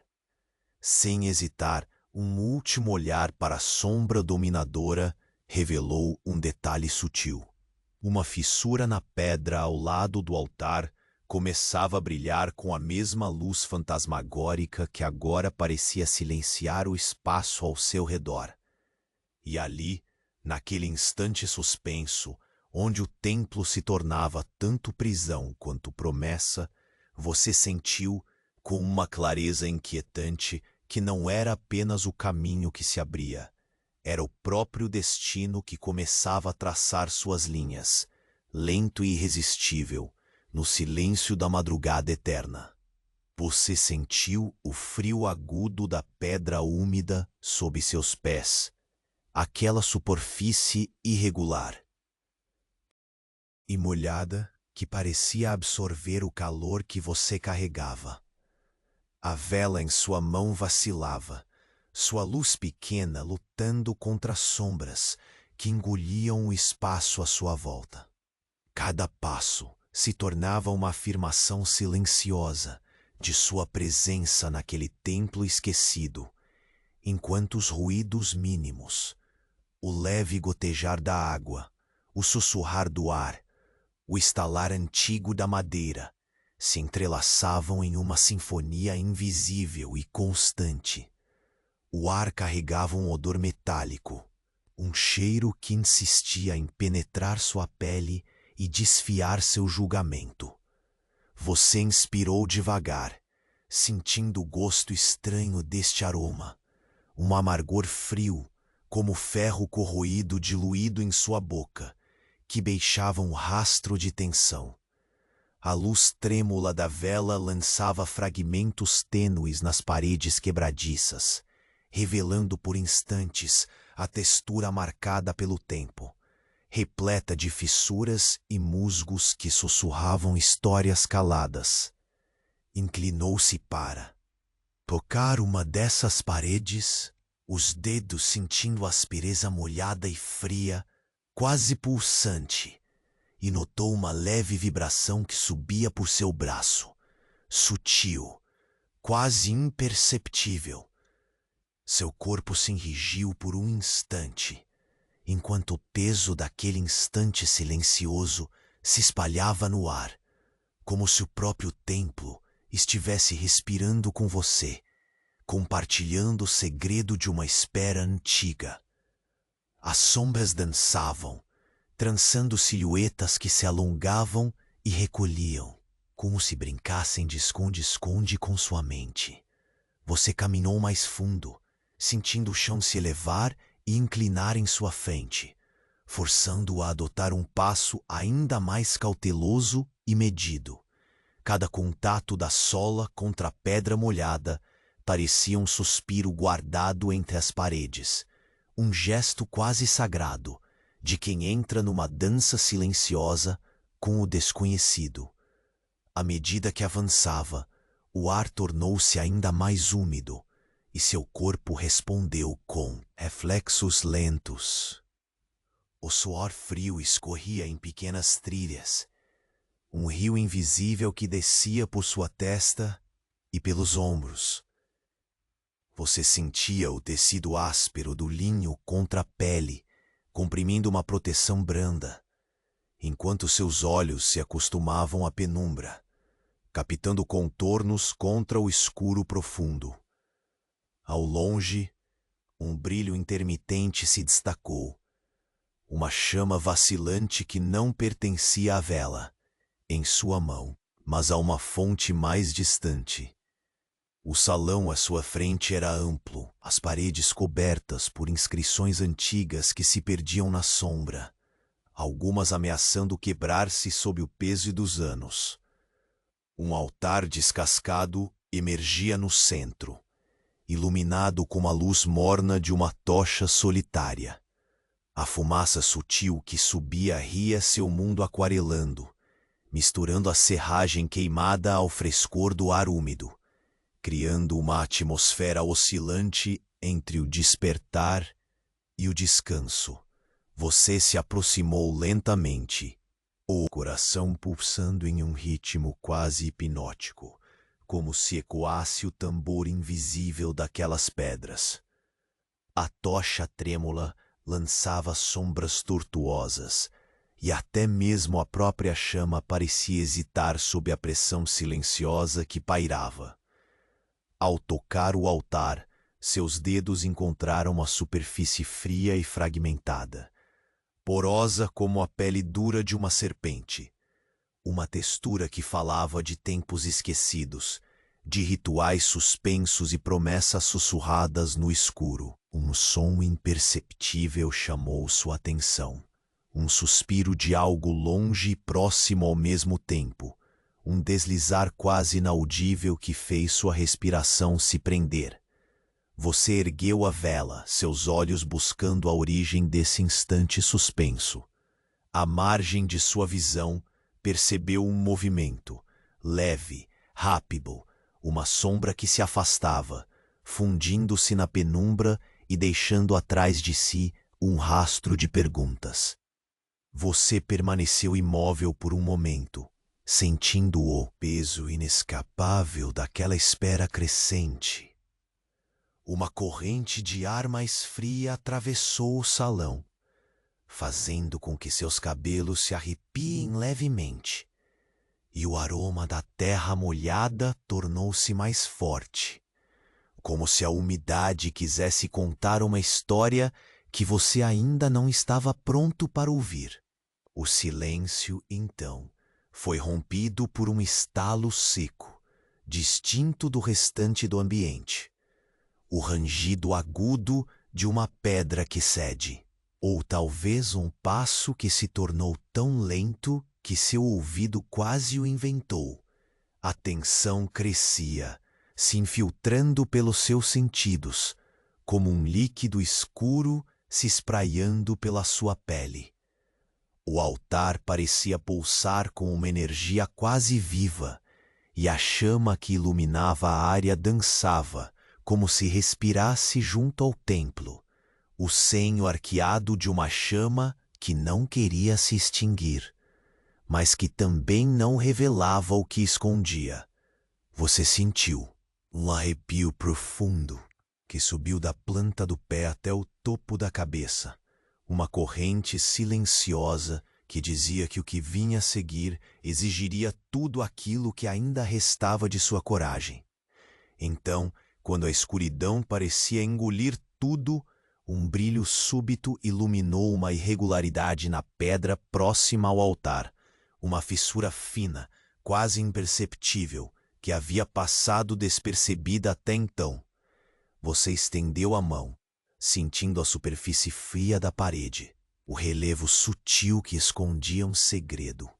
Sem hesitar, um último olhar para a sombra dominadora revelou um detalhe sutil. Uma fissura na pedra ao lado do altar começava a brilhar com a mesma luz fantasmagórica que agora parecia silenciar o espaço ao seu redor. E ali, naquele instante suspenso, onde o templo se tornava tanto prisão quanto promessa, você sentiu, com uma clareza inquietante, que não era apenas o caminho que se abria. Era o próprio destino que começava a traçar suas linhas, lento e irresistível, no silêncio da madrugada eterna. Você sentiu o frio agudo da pedra úmida sob seus pés, aquela superfície irregular e molhada que parecia absorver o calor que você carregava. A vela em sua mão vacilava, sua luz pequena lutando contra as sombras que engoliam o espaço à sua volta. Cada passo se tornava uma afirmação silenciosa de sua presença naquele templo esquecido, enquanto os ruídos mínimos, o leve gotejar da água, o sussurrar do ar, o estalar antigo da madeira, se entrelaçavam em uma sinfonia invisível e constante. O ar carregava um odor metálico, um cheiro que insistia em penetrar sua pele e desfiar seu julgamento. Você inspirou devagar, sentindo o gosto estranho deste aroma, um amargor frio, como ferro corroído diluído em sua boca, que deixava um rastro de tensão. A luz trêmula da vela lançava fragmentos tênues nas paredes quebradiças, revelando por instantes a textura marcada pelo tempo, repleta de fissuras e musgos que sussurravam histórias caladas. Inclinou-se para tocar uma dessas paredes, os dedos sentindo a aspereza molhada e fria, quase pulsante, e notou uma leve vibração que subia por seu braço, sutil, quase imperceptível. Seu corpo se enrigiu por um instante, enquanto o peso daquele instante silencioso se espalhava no ar, como se o próprio templo estivesse respirando com você, compartilhando o segredo de uma espera antiga. As sombras dançavam, trançando silhuetas que se alongavam e recolhiam, como se brincassem de esconde-esconde com sua mente. Você caminhou mais fundo, sentindo o chão se elevar e inclinar em sua frente, forçando-o a adotar um passo ainda mais cauteloso e medido. Cada contato da sola contra a pedra molhada parecia um suspiro guardado entre as paredes, um gesto quase sagrado de quem entra numa dança silenciosa com o desconhecido. À medida que avançava, o ar tornou-se ainda mais úmido e seu corpo respondeu com reflexos lentos. O suor frio escorria em pequenas trilhas, um rio invisível que descia por sua testa e pelos ombros. Você sentia o tecido áspero do linho contra a pele, comprimindo uma proteção branda, enquanto seus olhos se acostumavam à penumbra, captando contornos contra o escuro profundo. Ao longe, um brilho intermitente se destacou, uma chama vacilante que não pertencia à vela, em sua mão, mas a uma fonte mais distante. O salão à sua frente era amplo, as paredes cobertas por inscrições antigas que se perdiam na sombra, algumas ameaçando quebrar-se sob o peso dos anos. Um altar descascado emergia no centro, iluminado com a luz morna de uma tocha solitária. A fumaça sutil que subia ria seu mundo aquarelando, misturando a serragem queimada ao frescor do ar úmido, criando uma atmosfera oscilante entre o despertar e o descanso. Você se aproximou lentamente, o coração pulsando em um ritmo quase hipnótico, como se ecoasse o tambor invisível daquelas pedras. A tocha trêmula lançava sombras tortuosas, e até mesmo a própria chama parecia hesitar sob a pressão silenciosa que pairava. Ao tocar o altar, seus dedos encontraram a superfície fria e fragmentada, porosa como a pele dura de uma serpente. Uma textura que falava de tempos esquecidos, de rituais suspensos e promessas sussurradas no escuro. Um som imperceptível chamou sua atenção. Um suspiro de algo longe e próximo ao mesmo tempo. Um deslizar quase inaudível que fez sua respiração se prender. Você ergueu a vela, seus olhos buscando a origem desse instante suspenso. À margem de sua visão, percebeu um movimento, leve, rápido, uma sombra que se afastava, fundindo-se na penumbra e deixando atrás de si um rastro de perguntas. Você permaneceu imóvel por um momento, sentindo o peso inescapável daquela espera crescente. Uma corrente de ar mais fria atravessou o salão, fazendo com que seus cabelos se arrepiem levemente, e o aroma da terra molhada tornou-se mais forte, como se a umidade quisesse contar uma história que você ainda não estava pronto para ouvir. O silêncio, então, foi rompido por um estalo seco, distinto do restante do ambiente. O rangido agudo de uma pedra que cede, ou talvez um passo que se tornou tão lento que seu ouvido quase o inventou. A tensão crescia, se infiltrando pelos seus sentidos, como um líquido escuro se espraiando pela sua pele. O altar parecia pulsar com uma energia quase viva, e a chama que iluminava a área dançava, como se respirasse junto ao templo, o senho arqueado de uma chama que não queria se extinguir, mas que também não revelava o que escondia. Você sentiu um arrepio profundo que subiu da planta do pé até o topo da cabeça, uma corrente silenciosa que dizia que o que vinha a seguir exigiria tudo aquilo que ainda restava de sua coragem. Então, quando a escuridão parecia engolir tudo, um brilho súbito iluminou uma irregularidade na pedra próxima ao altar, uma fissura fina, quase imperceptível, que havia passado despercebida até então. Você estendeu a mão, sentindo a superfície fria da parede, o relevo sutil que escondia um segredo.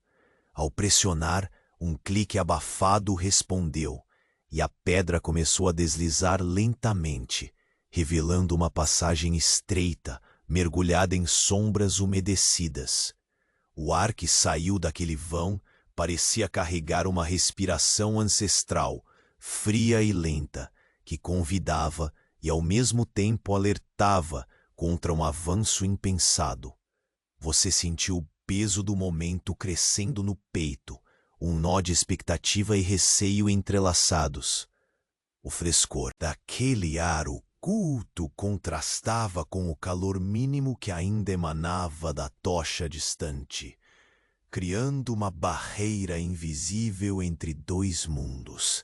Ao pressionar, um clique abafado respondeu, e a pedra começou a deslizar lentamente, revelando uma passagem estreita, mergulhada em sombras umedecidas. O ar que saiu daquele vão parecia carregar uma respiração ancestral, fria e lenta, que convidava e ao mesmo tempo alertava contra um avanço impensado. Você sentiu o peso do momento crescendo no peito, um nó de expectativa e receio entrelaçados. O frescor daquele ar oculto contrastava com o calor mínimo que ainda emanava da tocha distante, criando uma barreira invisível entre dois mundos.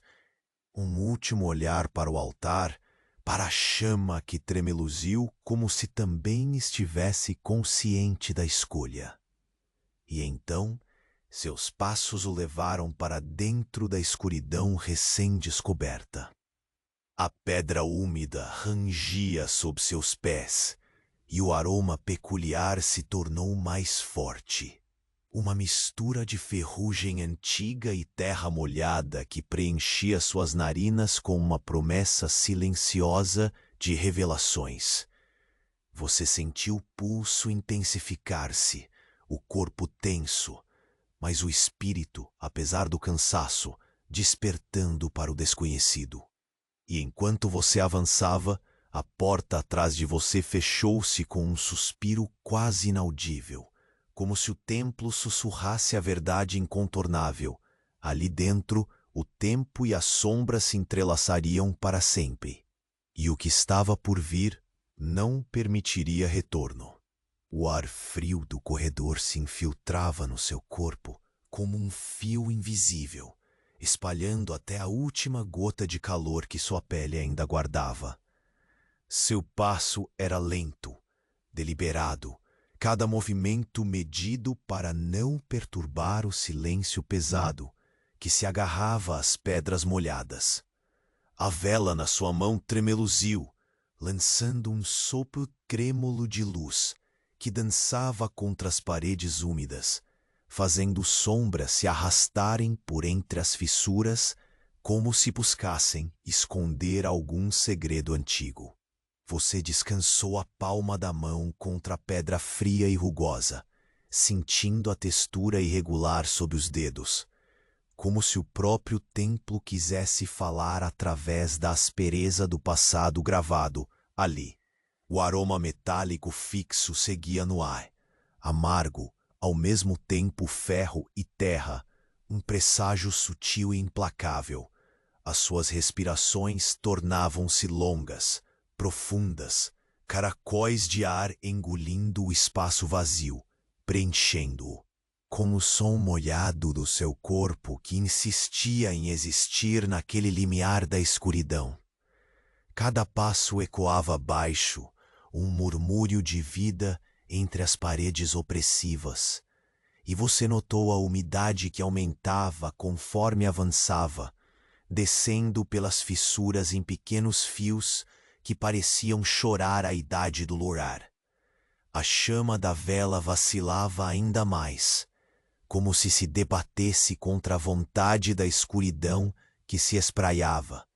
Um último olhar para o altar, para a chama que tremeluziu como se também estivesse consciente da escolha. E então, seus passos o levaram para dentro da escuridão recém-descoberta. A pedra úmida rangia sob seus pés, e o aroma peculiar se tornou mais forte. Uma mistura de ferrugem antiga e terra molhada que preenchia suas narinas com uma promessa silenciosa de revelações. Você sentiu o pulso intensificar-se, o corpo tenso, mas o espírito, apesar do cansaço, despertando para o desconhecido. E enquanto você avançava, a porta atrás de você fechou-se com um suspiro quase inaudível, como se o templo sussurrasse a verdade incontornável. Ali dentro, o tempo e a sombra se entrelaçariam para sempre. E o que estava por vir não permitiria retorno. O ar frio do corredor se infiltrava no seu corpo como um fio invisível, espalhando até a última gota de calor que sua pele ainda guardava. Seu passo era lento, deliberado, cada movimento medido para não perturbar o silêncio pesado que se agarrava às pedras molhadas. A vela na sua mão tremeluziu, lançando um sopro trêmulo de luz que dançava contra as paredes úmidas, fazendo sombras se arrastarem por entre as fissuras como se buscassem esconder algum segredo antigo. Você descansou a palma da mão contra a pedra fria e rugosa, sentindo a textura irregular sob os dedos, como se o próprio templo quisesse falar através da aspereza do passado gravado ali. O aroma metálico fixo seguia no ar, amargo, ao mesmo tempo ferro e terra, um presságio sutil e implacável. As suas respirações tornavam-se longas, profundas, caracóis de ar engolindo o espaço vazio, preenchendo-o, como o som molhado do seu corpo que insistia em existir naquele limiar da escuridão. Cada passo ecoava baixo, um murmúrio de vida entre as paredes opressivas, e você notou a umidade que aumentava conforme avançava, descendo pelas fissuras em pequenos fios que pareciam chorar a idade do luar. A chama da vela vacilava ainda mais, como se debatesse contra a vontade da escuridão que se espraiava,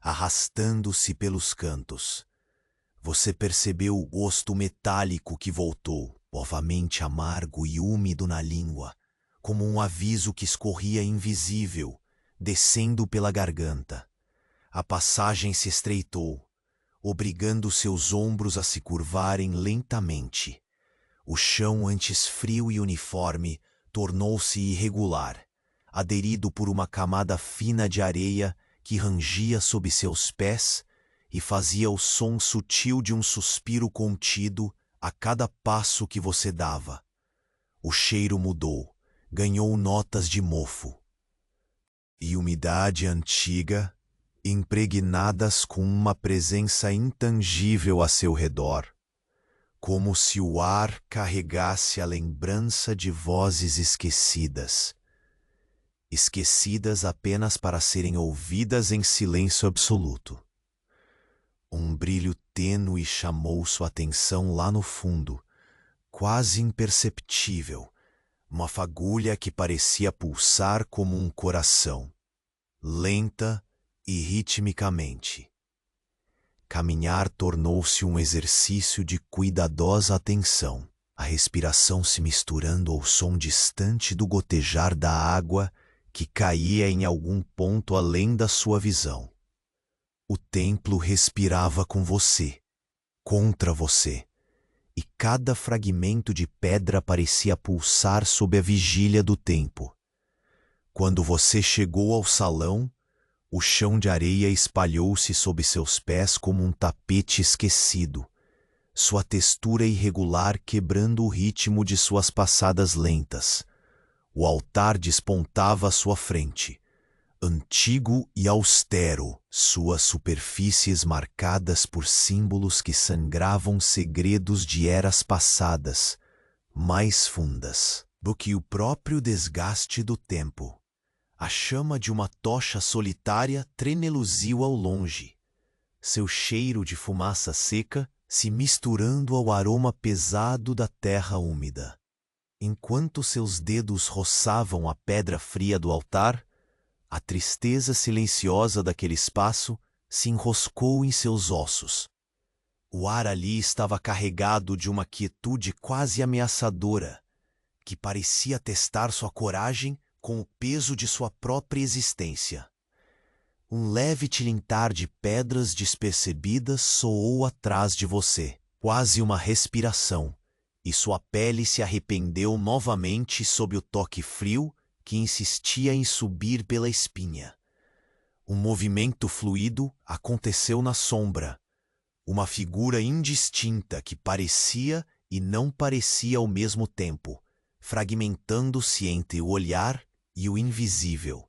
arrastando-se pelos cantos. Você percebeu o gosto metálico que voltou, novamente amargo e úmido na língua, como um aviso que escorria invisível, descendo pela garganta. A passagem se estreitou, obrigando seus ombros a se curvarem lentamente. O chão, antes frio e uniforme, tornou-se irregular, aderido por uma camada fina de areia que rangia sob seus pés e fazia o som sutil de um suspiro contido a cada passo que você dava. O cheiro mudou, ganhou notas de mofo e umidade antiga, impregnadas com uma presença intangível a seu redor, como se o ar carregasse a lembrança de vozes esquecidas, esquecidas apenas para serem ouvidas em silêncio absoluto. Um brilho tênue chamou sua atenção lá no fundo, quase imperceptível, uma fagulha que parecia pulsar como um coração, lenta e ritmicamente. Caminhar tornou-se um exercício de cuidadosa atenção, a respiração se misturando ao som distante do gotejar da água que caía em algum ponto além da sua visão. O templo respirava com você, contra você, e cada fragmento de pedra parecia pulsar sob a vigília do tempo. Quando você chegou ao salão, o chão de areia espalhou-se sob seus pés como um tapete esquecido, sua textura irregular quebrando o ritmo de suas passadas lentas. O altar despontava à sua frente, antigo e austero, suas superfícies marcadas por símbolos que sangravam segredos de eras passadas, mais fundas do que o próprio desgaste do tempo. A chama de uma tocha solitária tremeluziu ao longe, seu cheiro de fumaça seca se misturando ao aroma pesado da terra úmida. Enquanto seus dedos roçavam a pedra fria do altar, a tristeza silenciosa daquele espaço se enroscou em seus ossos. O ar ali estava carregado de uma quietude quase ameaçadora, que parecia testar sua coragem com o peso de sua própria existência. Um leve tilintar de pedras despercebidas soou atrás de você, quase uma respiração, e sua pele se arrependeu novamente sob o toque frio que insistia em subir pela espinha. Um movimento fluido aconteceu na sombra, uma figura indistinta que parecia e não parecia ao mesmo tempo, fragmentando-se entre o olhar e o invisível.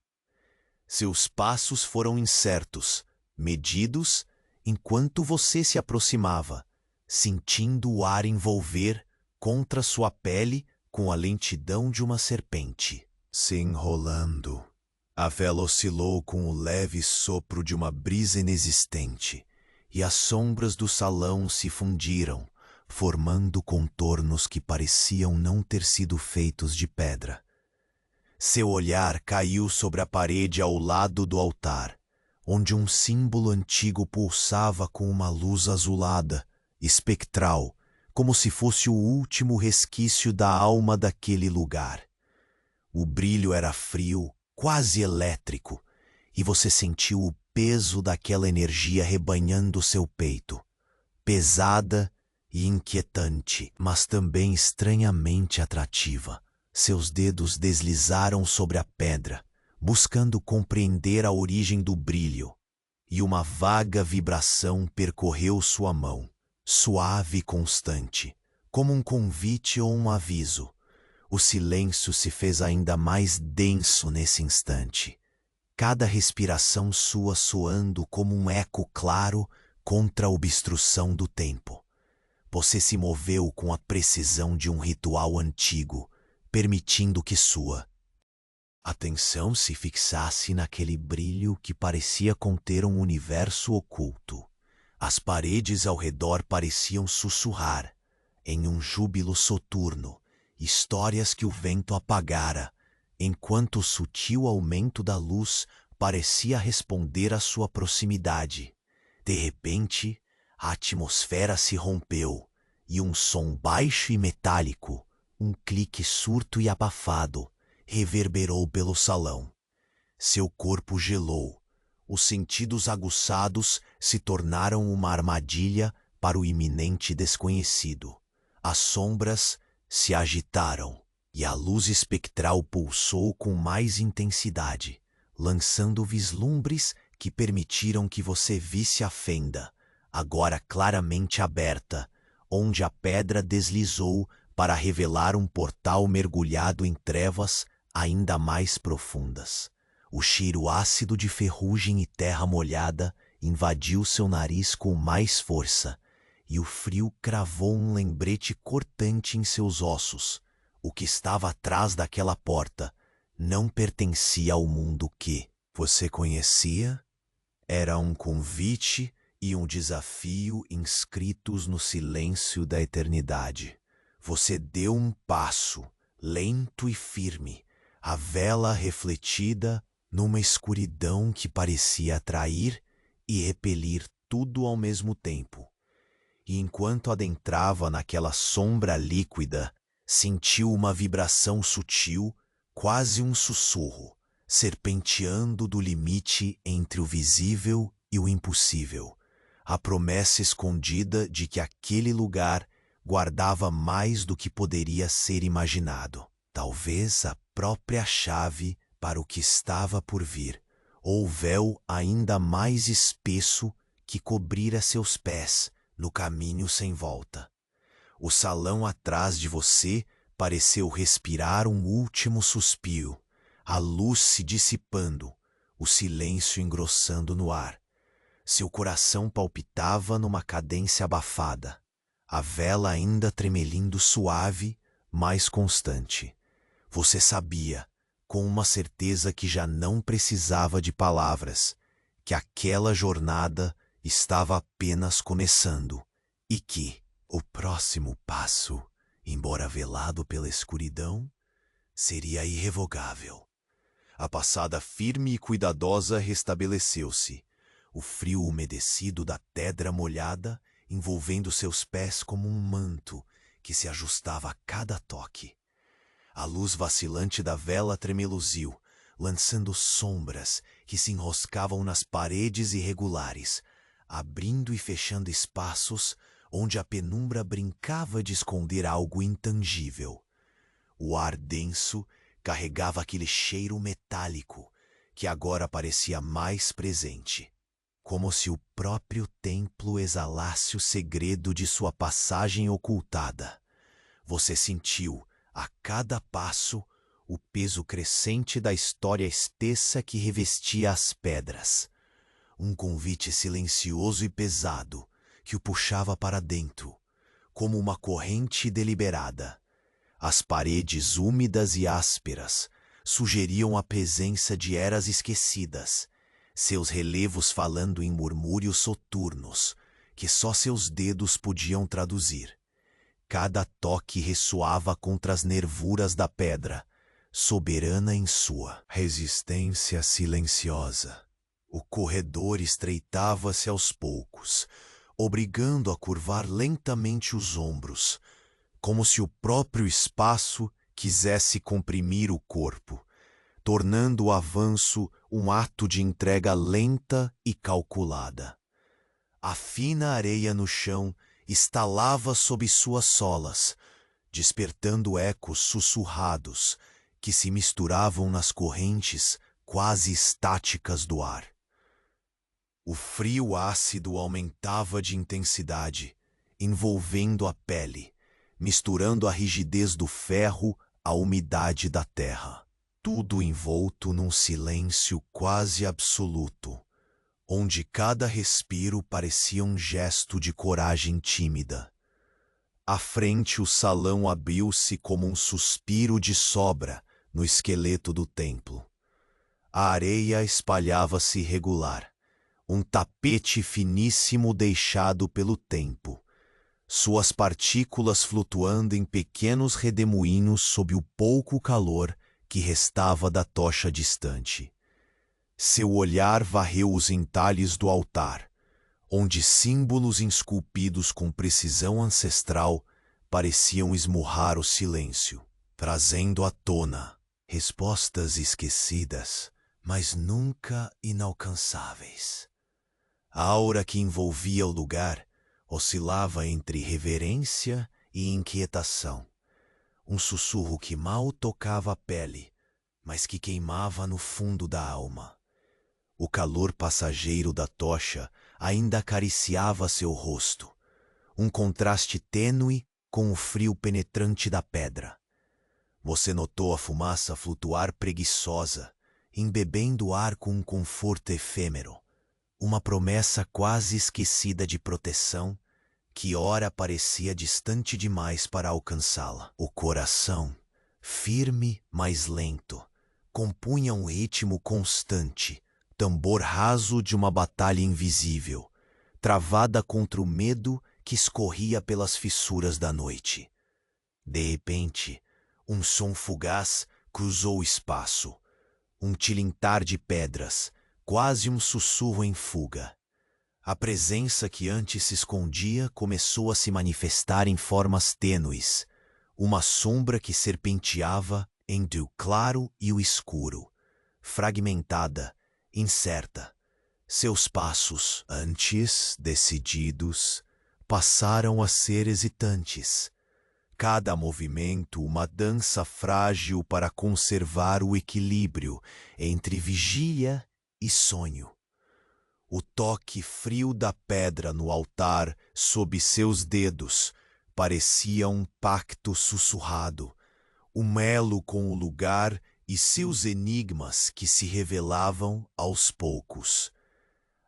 Seus passos foram incertos, medidos, enquanto você se aproximava, sentindo o ar envolver contra sua pele com a lentidão de uma serpente. Se enrolando, a vela oscilou com o leve sopro de uma brisa inexistente, e as sombras do salão se fundiram, formando contornos que pareciam não ter sido feitos de pedra. Seu olhar caiu sobre a parede ao lado do altar, onde um símbolo antigo pulsava com uma luz azulada, espectral, como se fosse o último resquício da alma daquele lugar. O brilho era frio, quase elétrico, e você sentiu o peso daquela energia rebanhando seu peito, pesada e inquietante, mas também estranhamente atrativa. Seus dedos deslizaram sobre a pedra, buscando compreender a origem do brilho, e uma vaga vibração percorreu sua mão, suave e constante, como um convite ou um aviso. O silêncio se fez ainda mais denso nesse instante, cada respiração sua soando como um eco claro contra a obstrução do tempo. Você se moveu com a precisão de um ritual antigo, permitindo que sua atenção se fixasse naquele brilho que parecia conter um universo oculto. As paredes ao redor pareciam sussurrar, em um júbilo soturno, histórias que o vento apagara, enquanto o sutil aumento da luz parecia responder à sua proximidade. De repente, a atmosfera se rompeu, e um som baixo e metálico, um clique surdo e abafado, reverberou pelo salão. Seu corpo gelou, os sentidos aguçados se tornaram uma armadilha para o iminente desconhecido. As sombras se agitaram, e a luz espectral pulsou com mais intensidade, lançando vislumbres que permitiram que você visse a fenda, agora claramente aberta, onde a pedra deslizou para revelar um portal mergulhado em trevas ainda mais profundas. O cheiro ácido de ferrugem e terra molhada invadiu seu nariz com mais força, e o frio cravou um lembrete cortante em seus ossos. O que estava atrás daquela porta não pertencia ao mundo que você conhecia. Era um convite e um desafio inscritos no silêncio da eternidade. Você deu um passo, lento e firme, a vela refletida numa escuridão que parecia atrair e repelir tudo ao mesmo tempo. E enquanto adentrava naquela sombra líquida, sentiu uma vibração sutil, quase um sussurro, serpenteando do limite entre o visível e o impossível. A promessa escondida de que aquele lugar guardava mais do que poderia ser imaginado. Talvez a própria chave para o que estava por vir, ou o véu ainda mais espesso que cobrira seus pés no caminho sem volta. O salão atrás de você pareceu respirar um último suspiro, a luz se dissipando, o silêncio engrossando no ar. Seu coração palpitava numa cadência abafada, a vela ainda tremelindo suave, mas constante. Você sabia, com uma certeza que já não precisava de palavras, que aquela jornada estava apenas começando e que o próximo passo, embora velado pela escuridão, seria irrevogável. A passada firme e cuidadosa restabeleceu-se, o frio umedecido da pedra molhada envolvendo seus pés como um manto que se ajustava a cada toque. A luz vacilante da vela tremeluziu, lançando sombras que se enroscavam nas paredes irregulares, abrindo e fechando espaços onde a penumbra brincava de esconder algo intangível. O ar denso carregava aquele cheiro metálico que agora parecia mais presente, como se o próprio templo exalasse o segredo de sua passagem ocultada. Você sentiu, a cada passo, o peso crescente da história espessa que revestia as pedras. Um convite silencioso e pesado que o puxava para dentro, como uma corrente deliberada. As paredes úmidas e ásperas sugeriam a presença de eras esquecidas, seus relevos falando em murmúrios soturnos que só seus dedos podiam traduzir. Cada toque ressoava contra as nervuras da pedra, soberana em sua resistência silenciosa. O corredor estreitava-se aos poucos, obrigando a curvar lentamente os ombros, como se o próprio espaço quisesse comprimir o corpo, tornando o avanço um ato de entrega lenta e calculada. A fina areia no chão estalava sob suas solas, despertando ecos sussurrados que se misturavam nas correntes quase estáticas do ar. O frio ácido aumentava de intensidade, envolvendo a pele, misturando a rigidez do ferro à umidade da terra. Tudo envolto num silêncio quase absoluto, onde cada respiro parecia um gesto de coragem tímida. À frente o salão abriu-se como um suspiro de sobra no esqueleto do templo. A areia espalhava-se irregular, um tapete finíssimo deixado pelo tempo, suas partículas flutuando em pequenos redemoinhos sob o pouco calor que restava da tocha distante. Seu olhar varreu os entalhes do altar, onde símbolos esculpidos com precisão ancestral pareciam esmurrar o silêncio, trazendo à tona respostas esquecidas, mas nunca inalcançáveis. A aura que envolvia o lugar oscilava entre reverência e inquietação, um sussurro que mal tocava a pele, mas que queimava no fundo da alma. O calor passageiro da tocha ainda acariciava seu rosto, um contraste tênue com o frio penetrante da pedra. Você notou a fumaça flutuar preguiçosa, embebendo o ar com um conforto efêmero, uma promessa quase esquecida de proteção que ora parecia distante demais para alcançá-la. O coração, firme, mas lento, compunha um ritmo constante, tambor raso de uma batalha invisível, travada contra o medo que escorria pelas fissuras da noite. De repente, um som fugaz cruzou o espaço, um tilintar de pedras, quase um sussurro em fuga. A presença que antes se escondia começou a se manifestar em formas tênues, uma sombra que serpenteava entre o claro e o escuro, fragmentada, incerta. Seus passos, antes decididos, passaram a ser hesitantes. Cada movimento uma dança frágil para conservar o equilíbrio entre vigia e sonho. O toque frio da pedra no altar sob seus dedos parecia um pacto sussurrado, um elo com o lugar e seus enigmas que se revelavam aos poucos.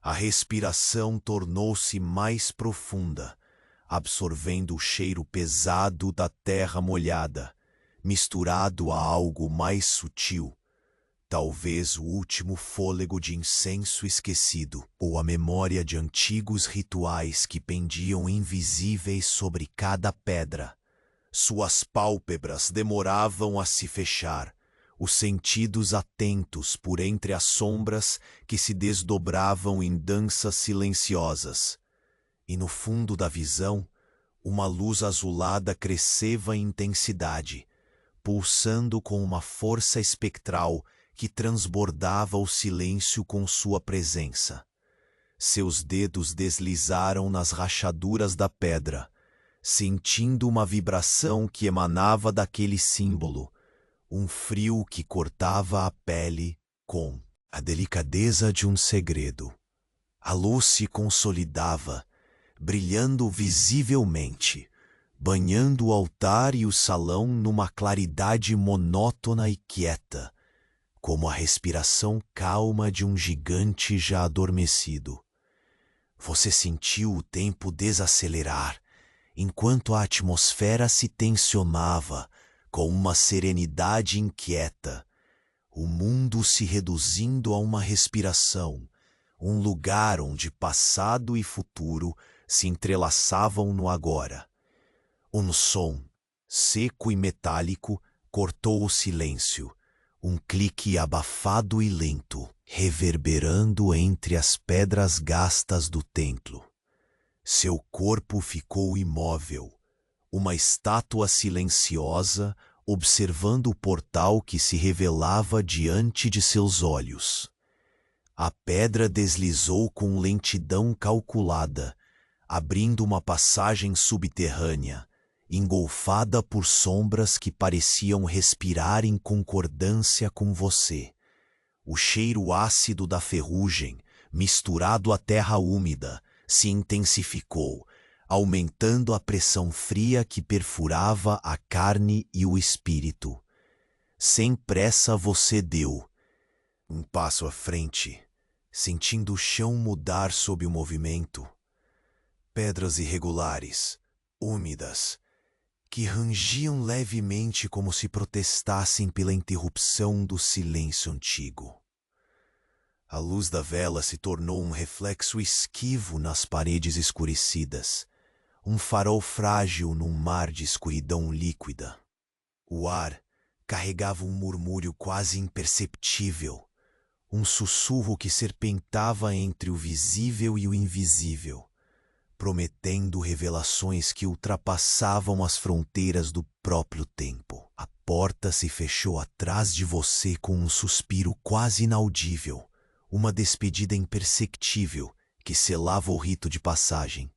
A respiração tornou-se mais profunda, absorvendo o cheiro pesado da terra molhada, misturado a algo mais sutil, talvez o último fôlego de incenso esquecido, ou a memória de antigos rituais que pendiam invisíveis sobre cada pedra. Suas pálpebras demoravam a se fechar, os sentidos atentos por entre as sombras que se desdobravam em danças silenciosas. E no fundo da visão, uma luz azulada cresceva em intensidade, pulsando com uma força espectral que transbordava o silêncio com sua presença. Seus dedos deslizaram nas rachaduras da pedra, sentindo uma vibração que emanava daquele símbolo, um frio que cortava a pele com a delicadeza de um segredo. A luz se consolidava, brilhando visivelmente, banhando o altar e o salão numa claridade monótona e quieta, como a respiração calma de um gigante já adormecido. Você sentiu o tempo desacelerar, enquanto a atmosfera se tensionava com uma serenidade inquieta, o mundo se reduzindo a uma respiração, um lugar onde passado e futuro se entrelaçavam no agora. Um som, seco e metálico, cortou o silêncio, um clique abafado e lento, reverberando entre as pedras gastas do templo. Seu corpo ficou imóvel, uma estátua silenciosa, observando o portal que se revelava diante de seus olhos. A pedra deslizou com lentidão calculada, abrindo uma passagem subterrânea, engolfada por sombras que pareciam respirar em concordância com você. O cheiro ácido da ferrugem, misturado à terra úmida, se intensificou, aumentando a pressão fria que perfurava a carne e o espírito. Sem pressa você deu um passo à frente, sentindo o chão mudar sob o movimento. Pedras irregulares, úmidas, que rangiam levemente como se protestassem pela interrupção do silêncio antigo. A luz da vela se tornou um reflexo esquivo nas paredes escurecidas, um farol frágil num mar de escuridão líquida. O ar carregava um murmúrio quase imperceptível, um sussurro que serpentava entre o visível e o invisível, prometendo revelações que ultrapassavam as fronteiras do próprio tempo. A porta se fechou atrás de você com um suspiro quase inaudível, uma despedida imperceptível que selava o rito de passagem.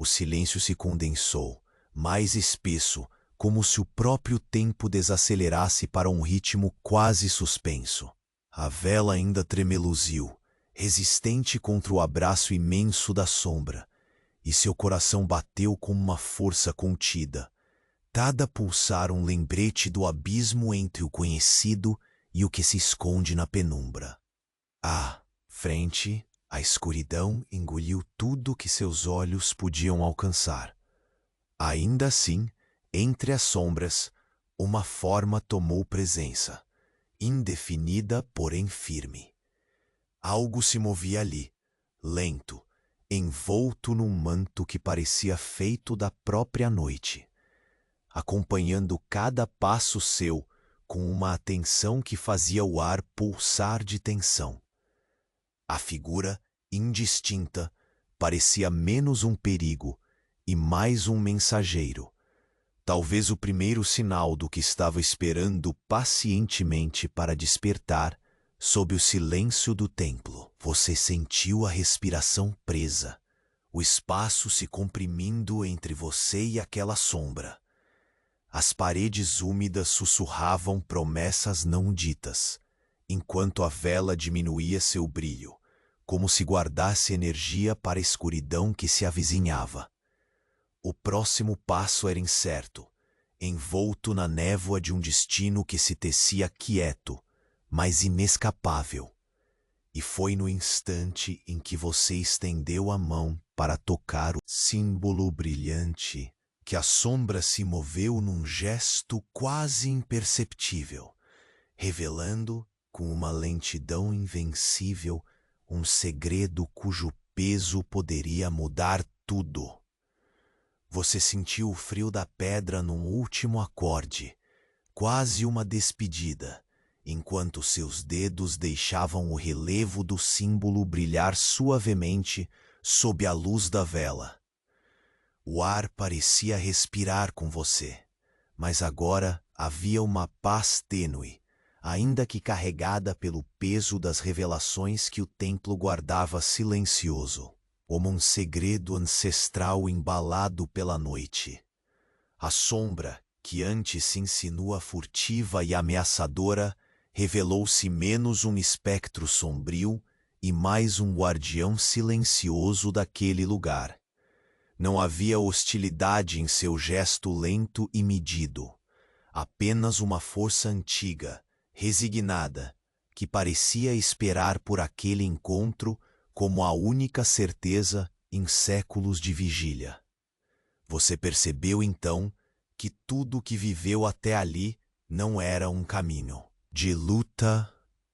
O silêncio se condensou, mais espesso, como se o próprio tempo desacelerasse para um ritmo quase suspenso. A vela ainda tremeluziu, resistente contra o abraço imenso da sombra, e seu coração bateu com uma força contida. Cada pulsar um lembrete do abismo entre o conhecido e o que se esconde na penumbra. À frente, a escuridão engoliu tudo que seus olhos podiam alcançar. Ainda assim, entre as sombras, uma forma tomou presença, indefinida, porém firme. Algo se movia ali, lento, envolto num manto que parecia feito da própria noite, acompanhando cada passo seu com uma atenção que fazia o ar pulsar de tensão. A figura, indistinta, parecia menos um perigo e mais um mensageiro. Talvez o primeiro sinal do que estava esperando pacientemente para despertar sob o silêncio do templo. Você sentiu a respiração presa, o espaço se comprimindo entre você e aquela sombra. As paredes úmidas sussurravam promessas não ditas, enquanto a vela diminuía seu brilho, como se guardasse energia para a escuridão que se avizinhava. O próximo passo era incerto, envolto na névoa de um destino que se tecia quieto, mas inescapável. E foi no instante em que você estendeu a mão para tocar o símbolo brilhante que a sombra se moveu num gesto quase imperceptível, revelando, com uma lentidão invencível, um segredo cujo peso poderia mudar tudo. Você sentiu o frio da pedra num último acorde, quase uma despedida, enquanto seus dedos deixavam o relevo do símbolo brilhar suavemente sob a luz da vela. O ar parecia respirar com você, mas agora havia uma paz tênue, ainda que carregada pelo peso das revelações que o templo guardava silencioso, como um segredo ancestral embalado pela noite. A sombra, que antes se insinua furtiva e ameaçadora, revelou-se menos um espectro sombrio e mais um guardião silencioso daquele lugar. Não havia hostilidade em seu gesto lento e medido, apenas uma força antiga, resignada, que parecia esperar por aquele encontro como a única certeza em séculos de vigília. Você percebeu então que tudo o que viveu até ali não era um caminho de luta,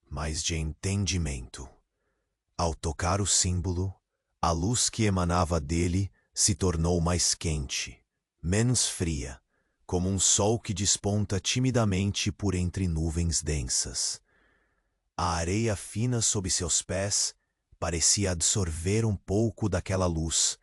mas de entendimento. Ao tocar o símbolo, a luz que emanava dele se tornou mais quente, menos fria, como um sol que desponta timidamente por entre nuvens densas. A areia fina sob seus pés parecia absorver um pouco daquela luz,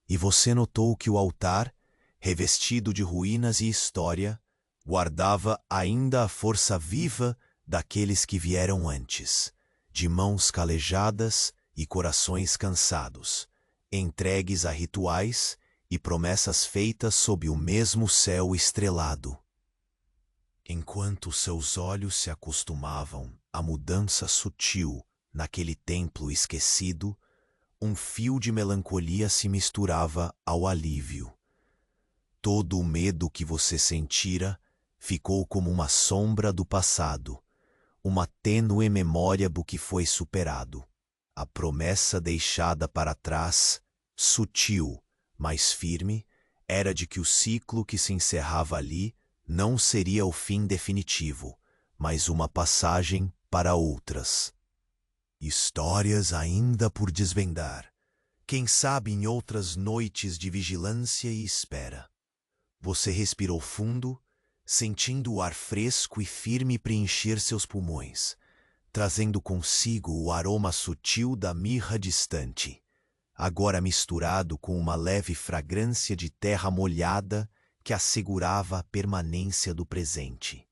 e você notou que o altar, revestido de ruínas e história, guardava ainda a força viva daqueles que vieram antes, de mãos calejadas e corações cansados, entregues a rituais e promessas feitas sob o mesmo céu estrelado. Enquanto seus olhos se acostumavam à mudança sutil naquele templo esquecido, um fio de melancolia se misturava ao alívio. Todo o medo que você sentira ficou como uma sombra do passado, uma tênue memória do que foi superado. A promessa deixada para trás, sutil, mas firme, era de que o ciclo que se encerrava ali não seria o fim definitivo, mas uma passagem para outras. Histórias ainda por desvendar, quem sabe em outras noites de vigilância e espera. Você respirou fundo, sentindo o ar fresco e firme preencher seus pulmões, trazendo consigo o aroma sutil da mirra distante, agora misturado com uma leve fragrância de terra molhada que assegurava a permanência do presente.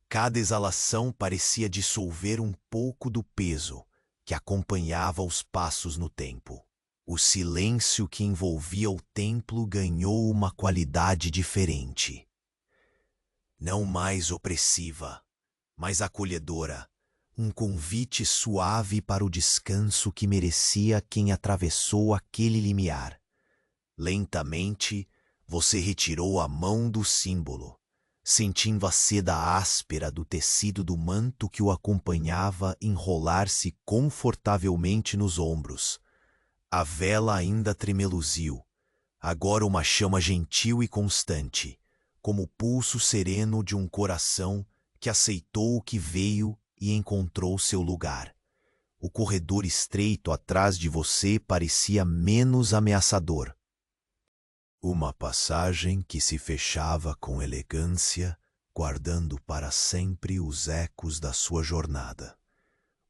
Cada exalação parecia dissolver um pouco do peso que acompanhava os passos no tempo. O silêncio que envolvia o templo ganhou uma qualidade diferente. Não mais opressiva, mas acolhedora, um convite suave para o descanso que merecia quem atravessou aquele limiar. Lentamente, você retirou a mão do símbolo, sentindo a seda áspera do tecido do manto que o acompanhava enrolar-se confortavelmente nos ombros. A vela ainda tremeluziu, agora uma chama gentil e constante, como o pulso sereno de um coração que aceitou o que veio e encontrou seu lugar. O corredor estreito atrás de você parecia menos ameaçador. Uma passagem que se fechava com elegância, guardando para sempre os ecos da sua jornada.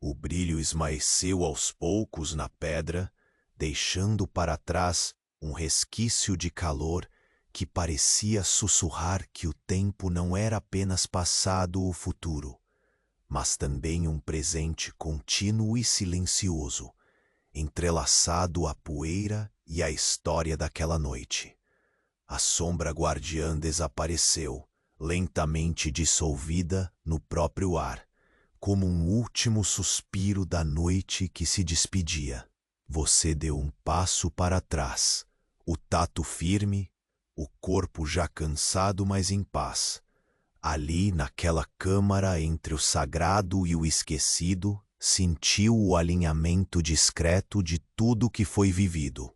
O brilho esmaeceu aos poucos na pedra, deixando para trás um resquício de calor que parecia sussurrar que o tempo não era apenas passado ou futuro, mas também um presente contínuo e silencioso, entrelaçado à poeira e à história daquela noite. A sombra guardiã desapareceu, lentamente dissolvida no próprio ar, como um último suspiro da noite que se despedia. Você deu um passo para trás, o tato firme, o corpo já cansado, mas em paz. Ali, naquela câmara entre o sagrado e o esquecido, sentiu o alinhamento discreto de tudo que foi vivido.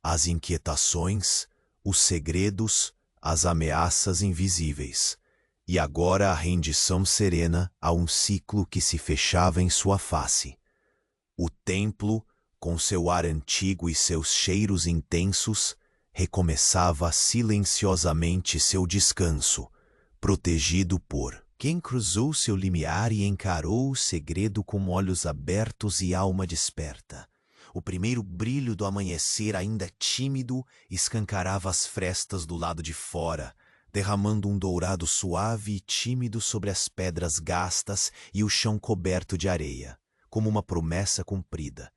As inquietações, os segredos, as ameaças invisíveis. E agora a rendição serena a um ciclo que se fechava em sua face. O templo, com seu ar antigo e seus cheiros intensos, recomeçava silenciosamente seu descanso, protegido por quem cruzou seu limiar e encarou o segredo com olhos abertos e alma desperta. O primeiro brilho do amanhecer, ainda tímido, escancarava as frestas do lado de fora, derramando um dourado suave e tímido sobre as pedras gastas e o chão coberto de areia, como uma promessa cumprida.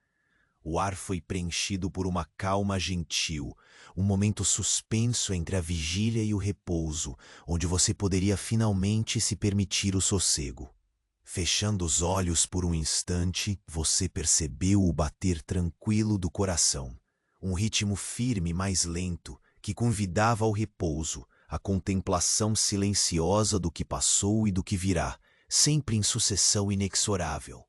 O ar foi preenchido por uma calma gentil, um momento suspenso entre a vigília e o repouso, onde você poderia finalmente se permitir o sossego. Fechando os olhos por um instante, você percebeu o bater tranquilo do coração, um ritmo firme mais lento que convidava ao repouso, a contemplação silenciosa do que passou e do que virá, sempre em sucessão inexorável.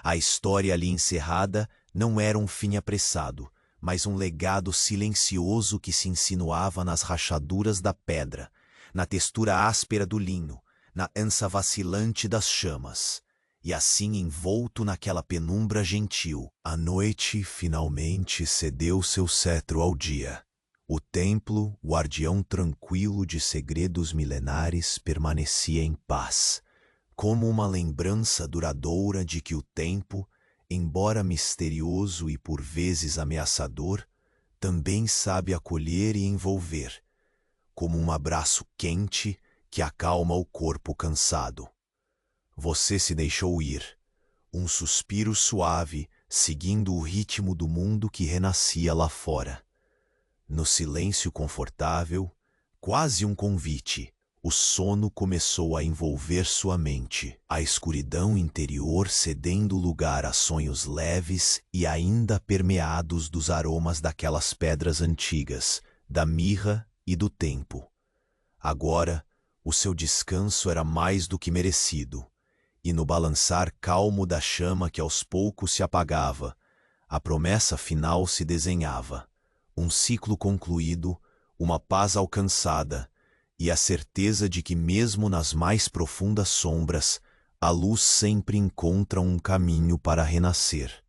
A história ali encerrada não era um fim apressado, mas um legado silencioso que se insinuava nas rachaduras da pedra, na textura áspera do linho, na ança vacilante das chamas. E assim, envolto naquela penumbra gentil, a noite finalmente cedeu seu cetro ao dia. O templo, guardião tranquilo de segredos milenares, permanecia em paz, como uma lembrança duradoura de que o tempo, embora misterioso e por vezes ameaçador, também sabe acolher e envolver, como um abraço quente que acalma o corpo cansado. Você se deixou ir, um suspiro suave, seguindo o ritmo do mundo que renascia lá fora. No silêncio confortável, quase um convite, o sono começou a envolver sua mente, a escuridão interior cedendo lugar a sonhos leves e ainda permeados dos aromas daquelas pedras antigas, da mirra e do tempo. Agora, o seu descanso era mais do que merecido, e no balançar calmo da chama que aos poucos se apagava, a promessa final se desenhava, um ciclo concluído, uma paz alcançada, e a certeza de que mesmo nas mais profundas sombras, a luz sempre encontra um caminho para renascer.